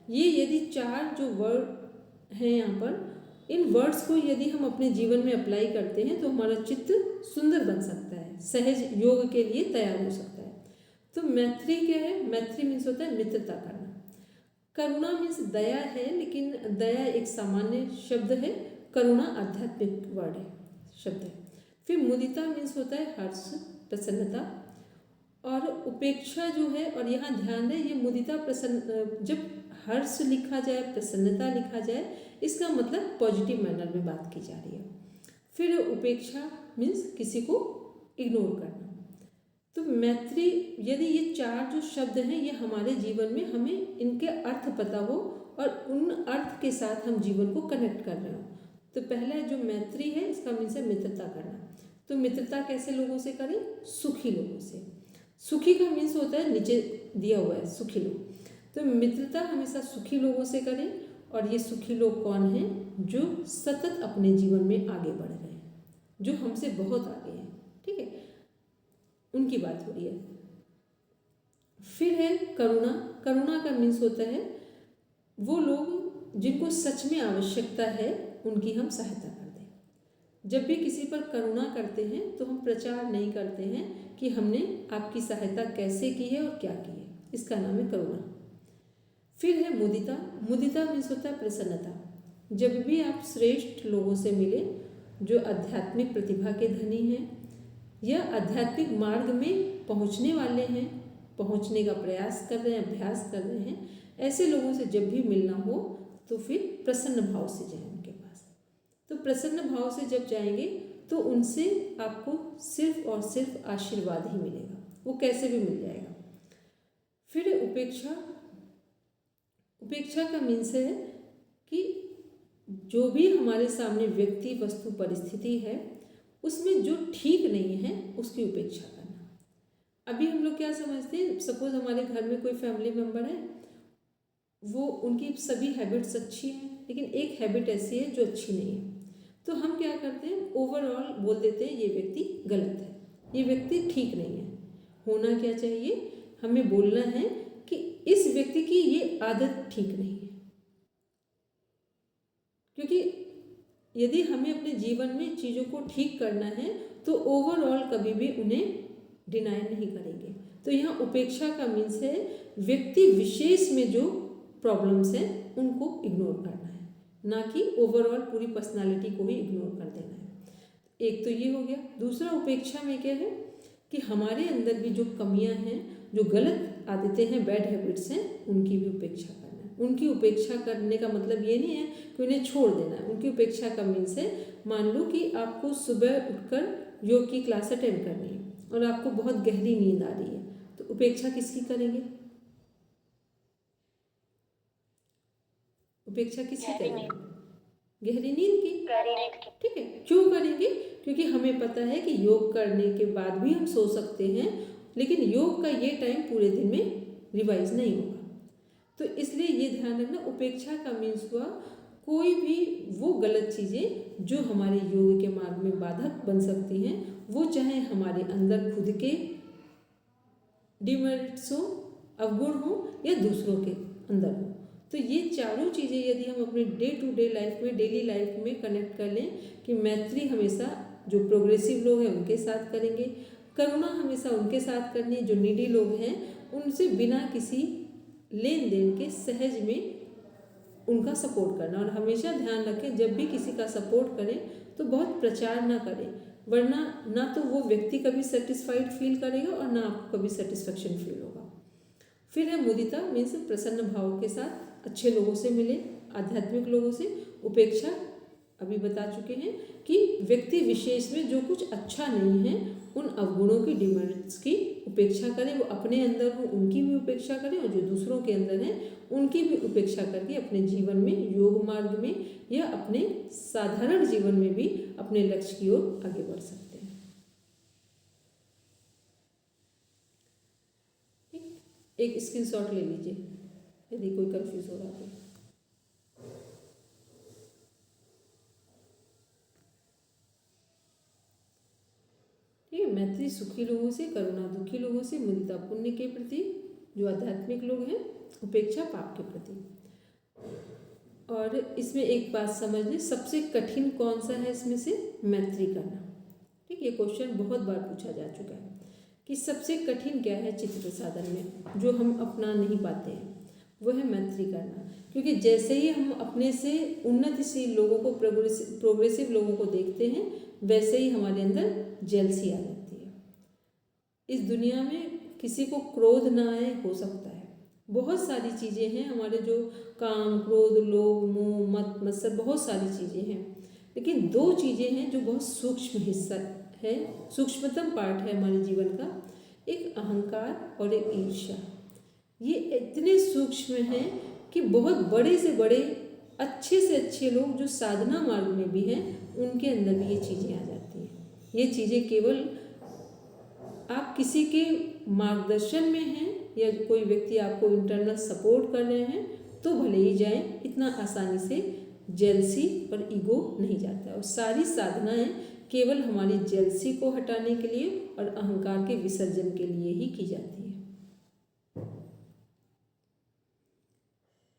ये यदि 4 जो वर्ड हैं यहाँ पर, इन वर्ड्स को यदि हम अपने जीवन में अप्लाई करते हैं तो हमारा चित्त सुंदर बन सकता है, सहज योग के लिए तैयार हो सकता है। तो मैत्री क्या है? मैत्री मीन्स होता है मित्रता करना। करुणा मीन्स दया है, लेकिन दया एक सामान्य शब्द है, करुणा आध्यात्मिक वर्ड है, शब्द है। फिर मुदिता मीन्स होता है हर्ष, प्रसन्नता। और उपेक्षा जो है, और यहाँ ध्यान दें ये मुदिता प्रसन्न, जब हर्ष लिखा जाए, प्रसन्नता लिखा जाए, इसका मतलब पॉजिटिव मैनर में बात की जा रही है। फिर उपेक्षा मीन्स किसी को इग्नोर करना। तो मैत्री, यदि ये 4 जो शब्द हैं ये हमारे जीवन में, हमें इनके अर्थ पता हो और उन अर्थ के साथ हम जीवन को कनेक्ट कर रहे हो। तो पहला जो मैत्री है इसका मीन्स है मित्रता करना। तो मित्रता कैसे लोगों से करें? सुखी लोगों से। सुखी का मीन्स होता है, नीचे दिया हुआ है सुखी लोग। तो मित्रता हमेशा सुखी लोगों से करें। और ये सुखी लोग कौन हैं? जो सतत अपने जीवन में आगे बढ़ रहे हैं, जो हमसे बहुत आगे हैं। ठीक है, उनकी बात हो रही है। फिर है करुणा। करुणा का मीन्स होता है वो लोग जिनको सच में आवश्यकता है उनकी हम सहायता कर दें। जब भी किसी पर करुणा करते हैं तो हम प्रचार नहीं करते हैं कि हमने आपकी सहायता कैसे की है और क्या की है, इसका नाम है करुणा। फिर है मुदिता। मुदिता मीन्स होता है प्रसन्नता। जब भी आप श्रेष्ठ लोगों से मिले जो आध्यात्मिक प्रतिभा के धनी हैं या आध्यात्मिक मार्ग में पहुंचने वाले हैं, पहुंचने का प्रयास कर रहे हैं, अभ्यास कर रहे हैं, ऐसे लोगों से जब भी मिलना हो तो फिर प्रसन्न भाव से जाएं उनके पास। तो प्रसन्न भाव से जब जाएंगे तो उनसे आपको सिर्फ और सिर्फ आशीर्वाद ही मिलेगा, वो कैसे भी मिल जाएगा। फिर उपेक्षा। उपेक्षा का मीन्स है कि जो भी हमारे सामने व्यक्ति, वस्तु, परिस्थिति है उसमें जो ठीक नहीं है उसकी उपेक्षा करना। अभी हम लोग क्या समझते हैं, सपोज हमारे घर में कोई फैमिली मेम्बर है, वो उनकी सभी हैबिट्स अच्छी हैं लेकिन एक हैबिट ऐसी है जो अच्छी नहीं है, तो हम क्या करते हैं, ओवरऑल बोल देते हैं ये व्यक्ति गलत है, ये व्यक्ति ठीक नहीं है। होना क्या चाहिए, हमें बोलना है कि इस व्यक्ति की ये आदत ठीक नहीं है। क्योंकि यदि हमें अपने जीवन में चीज़ों को ठीक करना है तो ओवरऑल कभी भी उन्हें डिनाई नहीं करेंगे। तो यहाँ उपेक्षा का मीन्स है व्यक्ति विशेष में जो प्रॉब्लम्स हैं उनको इग्नोर करना है, ना कि ओवरऑल पूरी पर्सनालिटी को ही इग्नोर कर देना है। एक तो ये हो गया। दूसरा उपेक्षा में क्या है कि हमारे अंदर भी जो कमियां हैं, जो गलत आदतें हैं, बैड हैबिट्स हैं, उनकी भी उपेक्षा करना है। उनकी उपेक्षा करने का मतलब ये नहीं है कि उन्हें छोड़ देना है। उनकी उपेक्षा का मीन्स है, मान लो कि आपको सुबह उठकर योग की क्लास अटेंड करनी है और आपको बहुत गहरी नींद आ रही है, तो उपेक्षा किसकी करेंगे? उपेक्षा किसकी करेंगे? गहरी नींद की। ठीक है, क्यों करेंगे? क्योंकि हमें पता है कि योग करने के बाद भी हम सो सकते हैं, लेकिन योग का ये टाइम पूरे दिन में रिवाइज नहीं होगा। तो इसलिए ये ध्यान रखना, उपेक्षा का मीन्स हुआ कोई भी वो गलत चीज़ें जो हमारे योग के मार्ग में बाधक बन सकती हैं, वो चाहे हमारे अंदर खुद के डिमेरिट्स हो, अवगुण हो, या दूसरों के अंदर हो। तो ये चारों चीज़ें यदि हम अपने डे टू डे लाइफ में, डेली लाइफ में कनेक्ट कर लें कि मैत्री हमेशा जो प्रोग्रेसिव लोग हैं उनके साथ करेंगे, करुणा हमेशा उनके साथ करनी है जो नीडी लोग हैं, उनसे बिना किसी लेन देन के सहज में उनका सपोर्ट करना। और हमेशा ध्यान रखें जब भी किसी का सपोर्ट करें तो बहुत प्रचार ना करें, वरना ना तो वो व्यक्ति कभी सेटिस्फाइड फील करेगा और ना आपको कभी सेटिस्फेक्शन फील होगा। फिर है मुदिता, मीन्स प्रसन्न भाव के साथ अच्छे लोगों से मिले, आध्यात्मिक लोगों से। उपेक्षा अभी बता चुके हैं कि व्यक्ति विशेष में जो कुछ अच्छा नहीं है उन अवगुणों की डिमेरिट्स की उपेक्षा करें, वो अपने अंदर हो उनकी भी उपेक्षा करें और जो दूसरों के अंदर हैं उनकी भी उपेक्षा करके अपने जीवन में, योग मार्ग में या अपने साधारण जीवन में भी अपने लक्ष्य की ओर आगे बढ़ सकते हैं। एक स्क्रीनशॉट ले लीजिए यदि कोई कंफ्यूज हो रहा है तो। ठीक है, मैत्री सुखी लोगों से, करुणा दुखी लोगों से, मुदिता पुण्य के प्रति, जो आध्यात्मिक लोग हैं उपेक्षा पाप के प्रति। और इसमें एक बात समझ लें, सबसे कठिन कौन सा है इसमें से? मैत्री करना। ठीक, ये क्वेश्चन बहुत बार पूछा जा चुका है कि सबसे कठिन क्या है चित्त प्रसादन में जो हम अपना नहीं पाते हैं, वो है मैत्री करना। क्योंकि जैसे ही हम अपने से उन्नतिशील लोगों को, प्रोग्रेसिव लोगों को देखते हैं, वैसे ही हमारे अंदर जेलसी आ जाती है। इस दुनिया में किसी को क्रोध ना आए हो सकता है, बहुत सारी चीज़ें हैं हमारे, जो काम, क्रोध, लोभ, मोह, मत, मत्सर, बहुत सारी चीज़ें हैं, लेकिन दो चीज़ें हैं जो बहुत सूक्ष्म हिस्सा है, सूक्ष्मतम पार्ट है हमारे जीवन का, एक अहंकार और एक ईर्ष्या। ये इतने सूक्ष्म हैं कि बहुत बड़े से बड़े, अच्छे से अच्छे लोग जो साधना मार्ग में भी हैं, उनके अंदर भी ये चीज़ें आ जाती हैं। ये चीज़ें केवल आप किसी के मार्गदर्शन में हैं या कोई व्यक्ति आपको इंटरनल सपोर्ट कर रहे हैं तो भले ही जाएं, इतना आसानी से जेलसी और ईगो नहीं जाता है। और सारी साधनाएं केवल हमारी जेलसी को हटाने के लिए और अहंकार के विसर्जन के लिए ही की जाती है।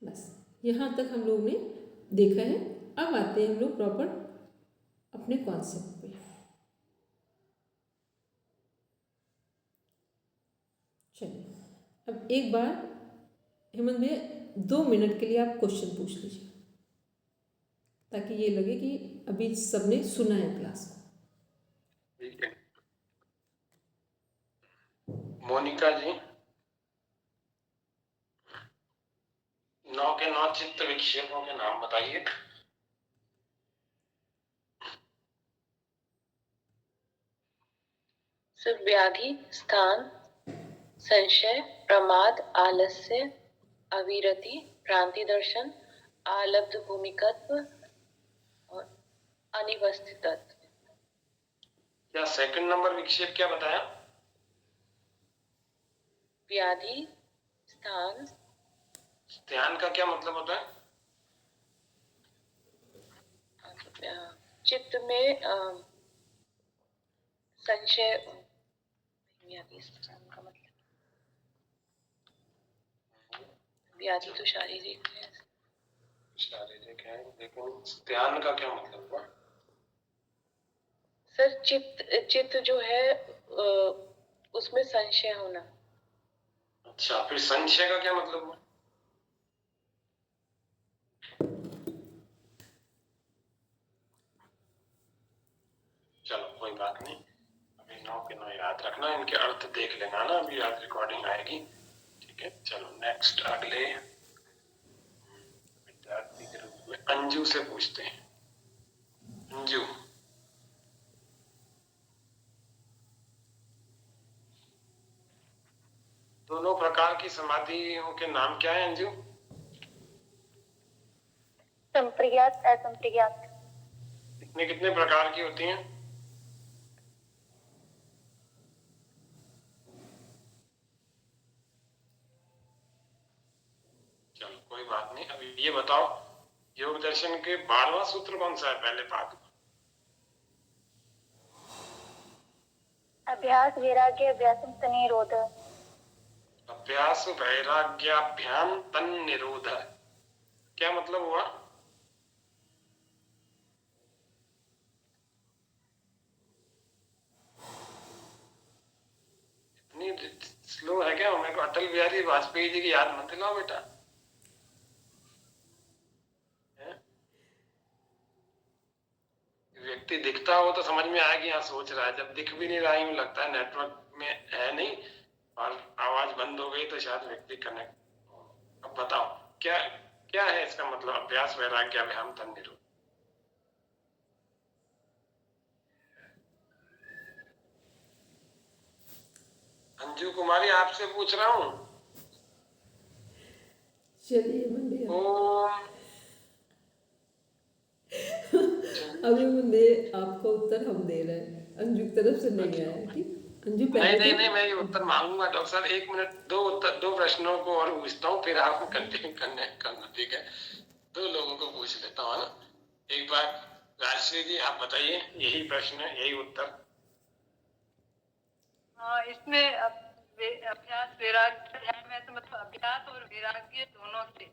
बस यहाँ तक हम लोग ने देखा है। अब आते हैं हम लोग प्रॉपर अपने कॉन्सेप्ट पे। चलिए, अब एक बार हेमंत भैया 2 मिनट के लिए आप क्वेश्चन पूछ लीजिए, ताकि ये लगे कि अभी सबने सुना है क्लास को। ठीक है। मोनिका जी, 9 के 9 चित्त विक्षेपों के नाम बताइए। सिर्फ व्याधि, स्थान, संशय, प्रमाद, आलस्य, अविरति, भ्रांति दर्शन, आलब्ध भूमिकत्व और अनिवस्थितत्व। क्या सेकंड नंबर विक्षेप क्या बताया? व्याधि, स्थान। ध्यान का क्या मतलब होता है? चित्त में संशय। व्याधि, स्थान का मतलब, व्याधि तो शारीरिक है। शारीरिक है, लेकिन ध्यान का क्या मतलब हुआ? सर चित्त जो है उसमें संशय होना। अच्छा, फिर संशय का क्या मतलब हुआ? चलो कोई बात नहीं, अभी 9 के 9 याद रखना, इनके अर्थ देख लेना ना, अभी याद रिकॉर्डिंग आएगी। ठीक है, चलो नेक्स्ट, अगले विद्यार्थी के रूप में अंजू से पूछते हैं। अंजू, दोनों प्रकार की समाधियों के नाम क्या है अंजू? संप्रज्ञात, असंप्रज्ञात। कितने कितने प्रकार की होती हैं? चलो कोई बात नहीं, अभी ये बताओ, योग दर्शन के 12वां सूत्र कौन सा है? पहले पाद, अभ्यास वैराग्य अभ्यासम तनिरोध। अभ्यास वैराग्याभ्याम तन निरोध, क्या मतलब हुआ? इतनी स्लो है क्या? मेरे को अटल बिहारी वाजपेयी जी की याद मत दिलाओ बेटा। व्यक्ति दिखता हो तो समझ में आएगी यहाँ सोच रहा है, जब दिख भी नहीं रहा, यूं लगता है नेटवर्क में है नहीं, और आवाज बंद हो गई तो शायद व्यक्ति कनेक्ट। अब बताओ क्या क्या है इसका मतलब, अभ्यास वैराग्याभ्याम तन निरोध? अंजू कुमारी आपसे पूछ रहा हूँ। चलिए हेमंत भैया, ओम अभी मुझे आपका उत्तर हम दे रहे हैं, अंजू की तरफ से नहीं आया है। ठीक, अंजू नहीं पहले नहीं तो नहीं, मैं ये उत्तर मांगूंगा डॉक्टर साहब। 1 मिनट, दो प्रश्नों को और पूछता हूँ, फिर आपको कंटिन्यू करना। ठीक है, 2 लोगों को पूछ लेता हूँ, है ना। एक बार राजश्री जी आप बताइए, यही प्रश्न है, यही उत्तर। हाँ, इसमें अभ्यास वैराग्य ध्यान में तो मतलब अभ्यास और वैराग्य दोनों से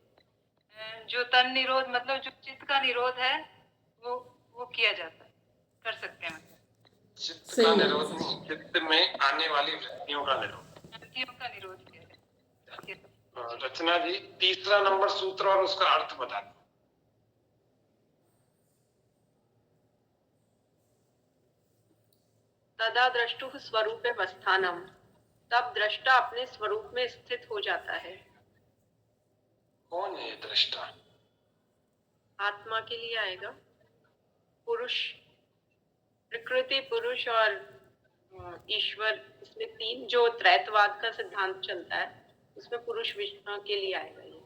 जो तन निरोध मतलब जो चित्त का निरोध है वो किया जाता है, कर सकते हैं। मतलब चित्त सही का है। निरोध नहीं, चित्त में आने वाली वृत्तियों का निरोध। वृत्तियों का निरोध किया जाता है। रचना जी, तीसरा नंबर सूत्र और उसका अर्थ बता दो। तदा द्रष्टुः स्वरूपे वस्थानम, तब दृष्टा अपने स्वरूप में स्थित हो जाता है। कौन है ये दृष्टा? आत्मा के लिए आएगा। पुरुष, प्रकृति, पुरुष और ईश्वर, इसमें 3 जो त्रैतवाद का सिद्धांत चलता है उसमें पुरुष के लिए आएगा ये।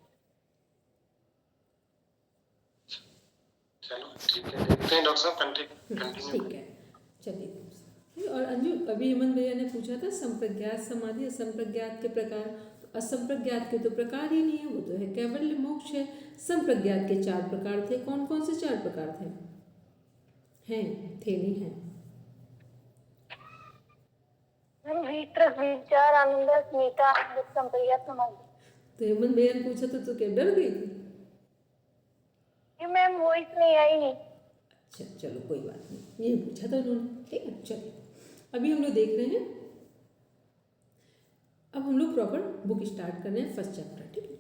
चलो ठीक है, देखते हैं डॉक्टर साहब, कंटिन्यू। ठीक है, चलिए। और अंजू, अभी हेमंत भैया ने पूछा था संप्रज्ञात समाधि, असंप्रज्ञात के प्रकार। तो असंप्रज्ञात के तो प्रकार ही नहीं है, वो तो है कैवल्य मोक्ष है। संप्रज्ञात के 4 प्रकार थे। कौन कौन से 4 प्रकार थे? हैं, थे नहीं हैं? विचार, आनंद, स्मिता, संप्रज्ञात समाधि। तो हेमंत भैया ने पूछा तो क्या डर गई थी? मैम वॉइस नहीं आई। अच्छा चलो कोई बात नहीं, ये पूछा था उन्होंने। ठीक है, चलिए अभी हम लोग देख रहे हैं। अब हम लोग प्रॉपर बुक स्टार्ट कर रहे हैं, फर्स्ट चैप्टर। ठीक है,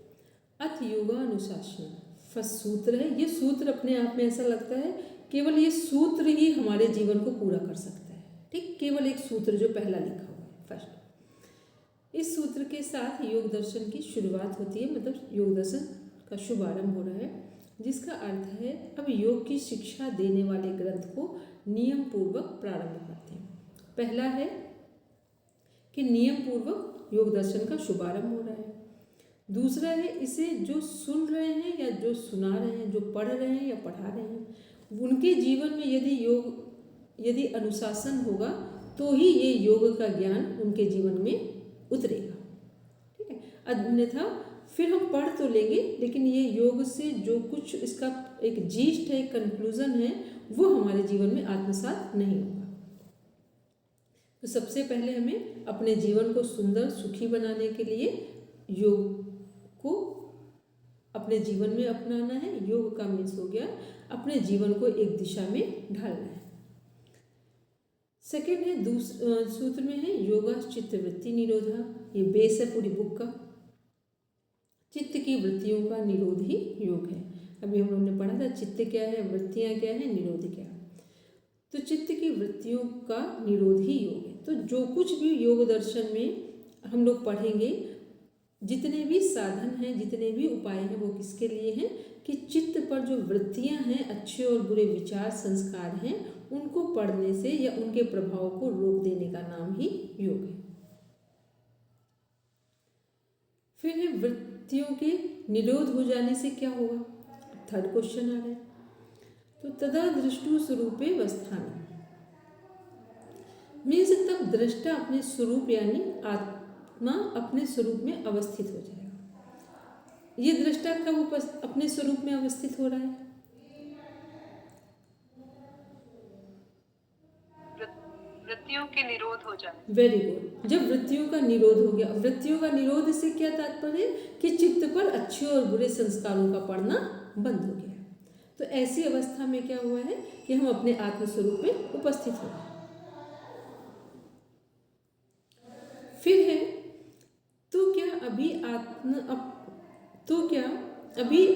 अथ योगानुशासन फर्स्ट सूत्र है। ये सूत्र अपने आप में ऐसा लगता है केवल ये सूत्र ही हमारे जीवन को पूरा कर सकता है। ठीक, केवल एक सूत्र जो पहला लिखा हुआ है फर्स्ट। इस सूत्र के साथ योग दर्शन की शुरुआत होती है, मतलब योग दर्शन का शुभारंभ हो रहा है, जिसका अर्थ है अब योग की शिक्षा देने वाले ग्रंथ को नियम पूर्वक प्रारंभ करते हैं। पहला है कि नियम पूर्वक योग दर्शन का शुभारंभ हो रहा है। दूसरा है इसे जो सुन रहे हैं या जो सुना रहे हैं, जो पढ़ रहे हैं या पढ़ा रहे हैं, उनके जीवन में यदि अनुशासन होगा तो ही ये योग का ज्ञान उनके जीवन में उतरेगा। ठीक है, अन्यथा फिर हम पढ़ तो लेंगे लेकिन ये योग से जो कुछ इसका एक जीस्ट है, कंक्लूजन है, वो हमारे जीवन में आत्मसात नहीं होगा। तो सबसे पहले हमें अपने जीवन को सुंदर सुखी बनाने के लिए योग को अपने जीवन में अपनाना है। योग का मीन्स हो गया अपने जीवन को एक दिशा में ढालना है। सेकेंड है सूत्र में है योगा चित्त वृत्ति निरोधा। ये बेस है पूरी बुक का। चित्त की वृत्तियों का निरोध ही योग है। अभी हम लोगों ने पढ़ा था चित्त क्या है, वृत्तियां क्या है, निरोध क्या है। तो चित्त की वृत्तियों का निरोध ही योग है। तो जो कुछ भी योग दर्शन में हम लोग पढ़ेंगे, जितने भी साधन हैं, जितने भी उपाय हैं, वो किसके लिए हैं कि चित्त पर जो वृत्तियां हैं, अच्छे और बुरे विचार संस्कार हैं, उनको पढ़ने से या उनके प्रभाव को रोक देने का नाम ही योग है। फिर है वृत्तियों के निरोध हो जाने से क्या होगा। थर्ड क्वेश्चन आ रहा है। तो तदा दृष्टु स्वरूपे वस्थान मीन्स तब दृष्टा अपने स्वरूप यानी आत्मा अपने स्वरूप में अवस्थित हो जाएगा। ये दृष्टा कब अपने स्वरूप में अवस्थित हो रहा है? वृत्तियों के निरोध हो जाए। Very good. जब वृत्तियों का निरोध हो गया, वृत्तियों का निरोध से क्या तात्पर्य है कि चित्त पर अच्छे और बुरे संस्कारों का पड़ना बंद हो गया। तो ऐसी अवस्था में क्या हुआ है कि हम अपने आत्मस्वरूप में उपस्थित हो गए। फिर है तो क्या अभी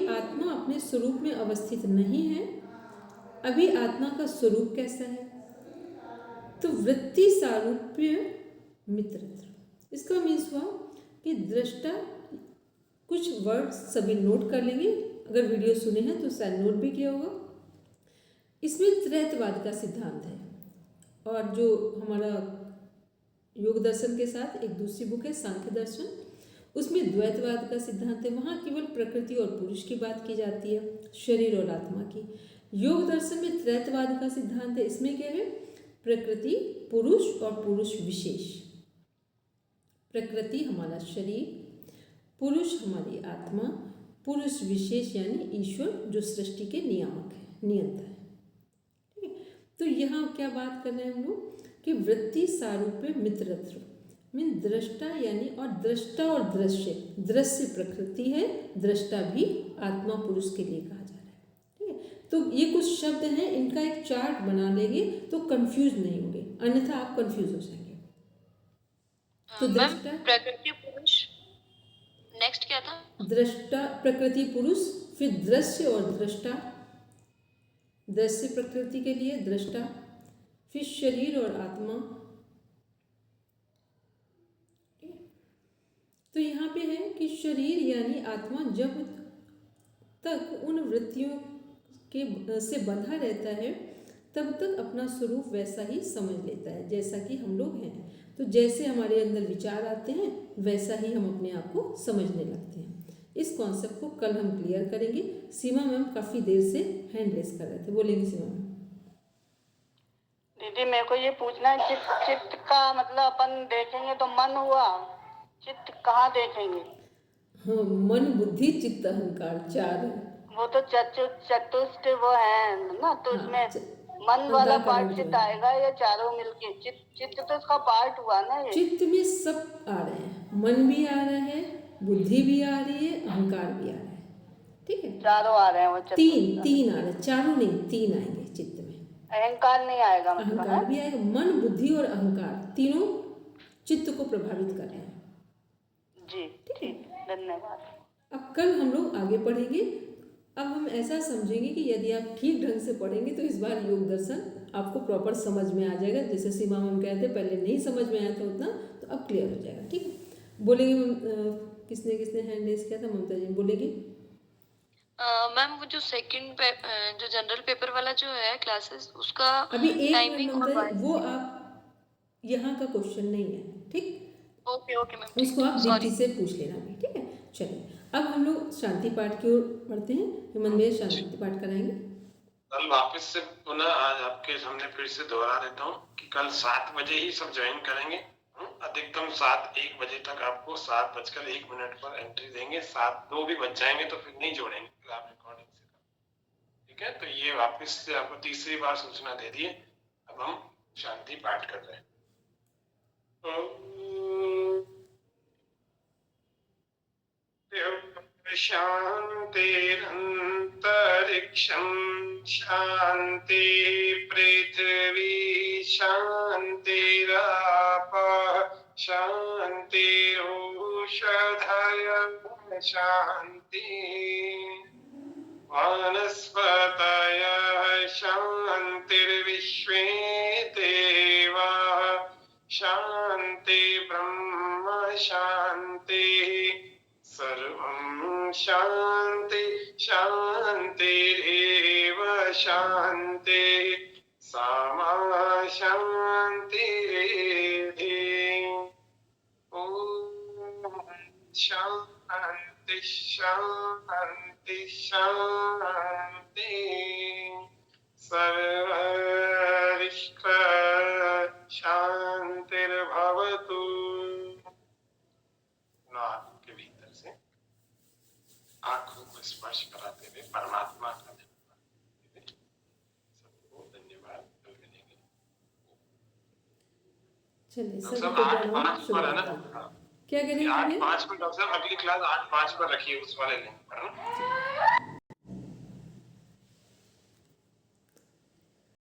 आत्मा अपने स्वरूप में अवस्थित नहीं है? अभी आत्मा का स्वरूप कैसा है? तो वृत्ति सारूप्य मित्रत्व। इसका मीन्स हुआ कि दृष्टा, कुछ वर्ड सभी नोट कर लेंगे, अगर वीडियो सुने हैं तो शायद नोट भी किया होगा। इसमें त्रैतवाद का सिद्धांत है और जो हमारा योग दर्शन के साथ एक दूसरी बुक है सांख्य दर्शन, उसमें द्वैतवाद का सिद्धांत है। वहाँ केवल प्रकृति और पुरुष की बात की जाती है, शरीर और आत्मा की। योग दर्शन में त्रैतवाद का सिद्धांत है, इसमें क्या है, प्रकृति पुरुष और पुरुष विशेष। प्रकृति हमारा शरीर, पुरुष हमारी आत्मा, पुरुष विशेष यानी ईश्वर जो सृष्टि के नियामक है, नियंता है। ठीक है, तो यहाँ क्या बात कर रहे हैं हम लोग कि वृत्ति सारूप्य मित्रत्व मीन दृष्टा यानी, और दृष्टा और दृश्य, दृश्य प्रकृति है, दृष्टा भी आत्मा पुरुष के लिए कहा जा रहा है। ठीक है, तो ये कुछ शब्द हैं, इनका एक चार्ट बना लेंगे तो कंफ्यूज नहीं होंगे, अन्यथा आप कंफ्यूज हो जाएंगे। तो मैम दृष्टा, प्रकृति पुरुष, नेक्स्ट क्या था? दृष्टा प्रकृति पुरुष, फिर दृश्य और दृष्टा, दृश्य प्रकृति के लिए दृष्टा, फिर शरीर और आत्मा। तो यहाँ पे है कि शरीर यानी आत्मा जब तक उन वृत्तियों के से बंधा रहता है तब तक अपना स्वरूप वैसा ही समझ लेता है जैसा कि हम लोग हैं। तो जैसे हमारे अंदर विचार आते हैं वैसा ही हम अपने आप को समझने लगते हैं। इस कॉन्सेप्ट को कल हम क्लियर करेंगे। सीमा मैम काफ़ी देर से हैंड रेस कर रहे थे, बोलेंगे सीमा मैम। दीदी मेरे को ये पूछना है, चित्त का मतलब अपन देखेंगे तो मन हुआ, चित्त कहाँ देखेंगे? हाँ, मन बुद्धि चित्त अहंकार चार है। वो तो चतुष्ट वो है ना, तो हाँ, उसमें मन वाला अंतःकरण पार्ट जो चित्त है। आएगा या चारों मिलके? चित्त तो उसका पार्ट हुआ ना ये। चित्त में सब आ रहे हैं, मन भी आ रहा है, बुद्धि भी आ रही है, अहंकार भी आ रहा है। ठीक है, चारों आ रहे हैं वो तीन आ रहे हैं, चारों नहीं, तीन आएंगे चित्त में। अहंकार नहीं आएगा मतलब? अहंकार भी आएगा, मन बुद्धि और अहंकार तीनों चित्त को प्रभावित कर रहे हैं। जी ठीक, धन्यवाद। अब कल हम लोग आगे पढ़ेंगे। अब हम ऐसा समझेंगे कि यदि आप ठीक ढंग से पढ़ेंगे तो इस बार योग दर्शन आपको प्रॉपर समझ में आ जाएगा। जैसे सीमा मैम कहते हैं पहले नहीं समझ में आया था उतना, तो अब क्लियर हो जाएगा। ठीक है, बोलेंगे किसने किसने हैंड रेस किया था? ममता जी बोलेगी। मैम वो जो सेकंड जो जनरल पेपर वाला जो है क्लासेस, उसका अभी एक टाइमिंग मिनट ममता जी, वो आप यहाँ का क्वेश्चन नहीं है। ठीक, ओके ओके मैम, उसको आप दीप्ति से पूछ लेना भी। ठीक है, चलिए अब हम लोग शांति पाठ की ओर बढ़ते हैं। हेमंत भैया शांति पाठ कराएंगे। कल वापस से पुनः आज आपके सामने फिर से दोहरा देता हूँ कि कल 7 बजे ही सब ज्वाइन करेंगे। अधिकतम 7-1 बजे तक आपको 7:01 पर एंट्री देंगे। 7:02 भी बच जाएंगे तो फिर नहीं जोड़ेंगे, फिर आप रिकॉर्डिंग से। ठीक है, तो ये वापस से आपको तीसरी बार सूचना दे दिए। अब हम शांति पाठ कर रहे हैं। शांतिरंतरिक्षं शांति पृथ्वी शांतिरापः शांतिरोषधयः शांति वनस्पतयः शांतिर्विश्वे देवाः शांति ब्रह्म शांति सर्वं शांति शांतिरेव शांति सामा शांतिरेधि। ओम शांति शांति शांति सर्वरिष्ठ शांतिर्भवतु। नाक के भीतर से आंखों को स्पर्श कराते हुए परमात्मा का धन्यवाद। सबको धन्यवाद, कल मिलेंगे। चलिए डॉक्टर सभी साहब को 8:05 पर है ना? क्या कह रहे हैं? 8:05 पर डॉक्टर साहब अगली क्लास 8:05 पर रखिए उस वाले लिंक पर ना।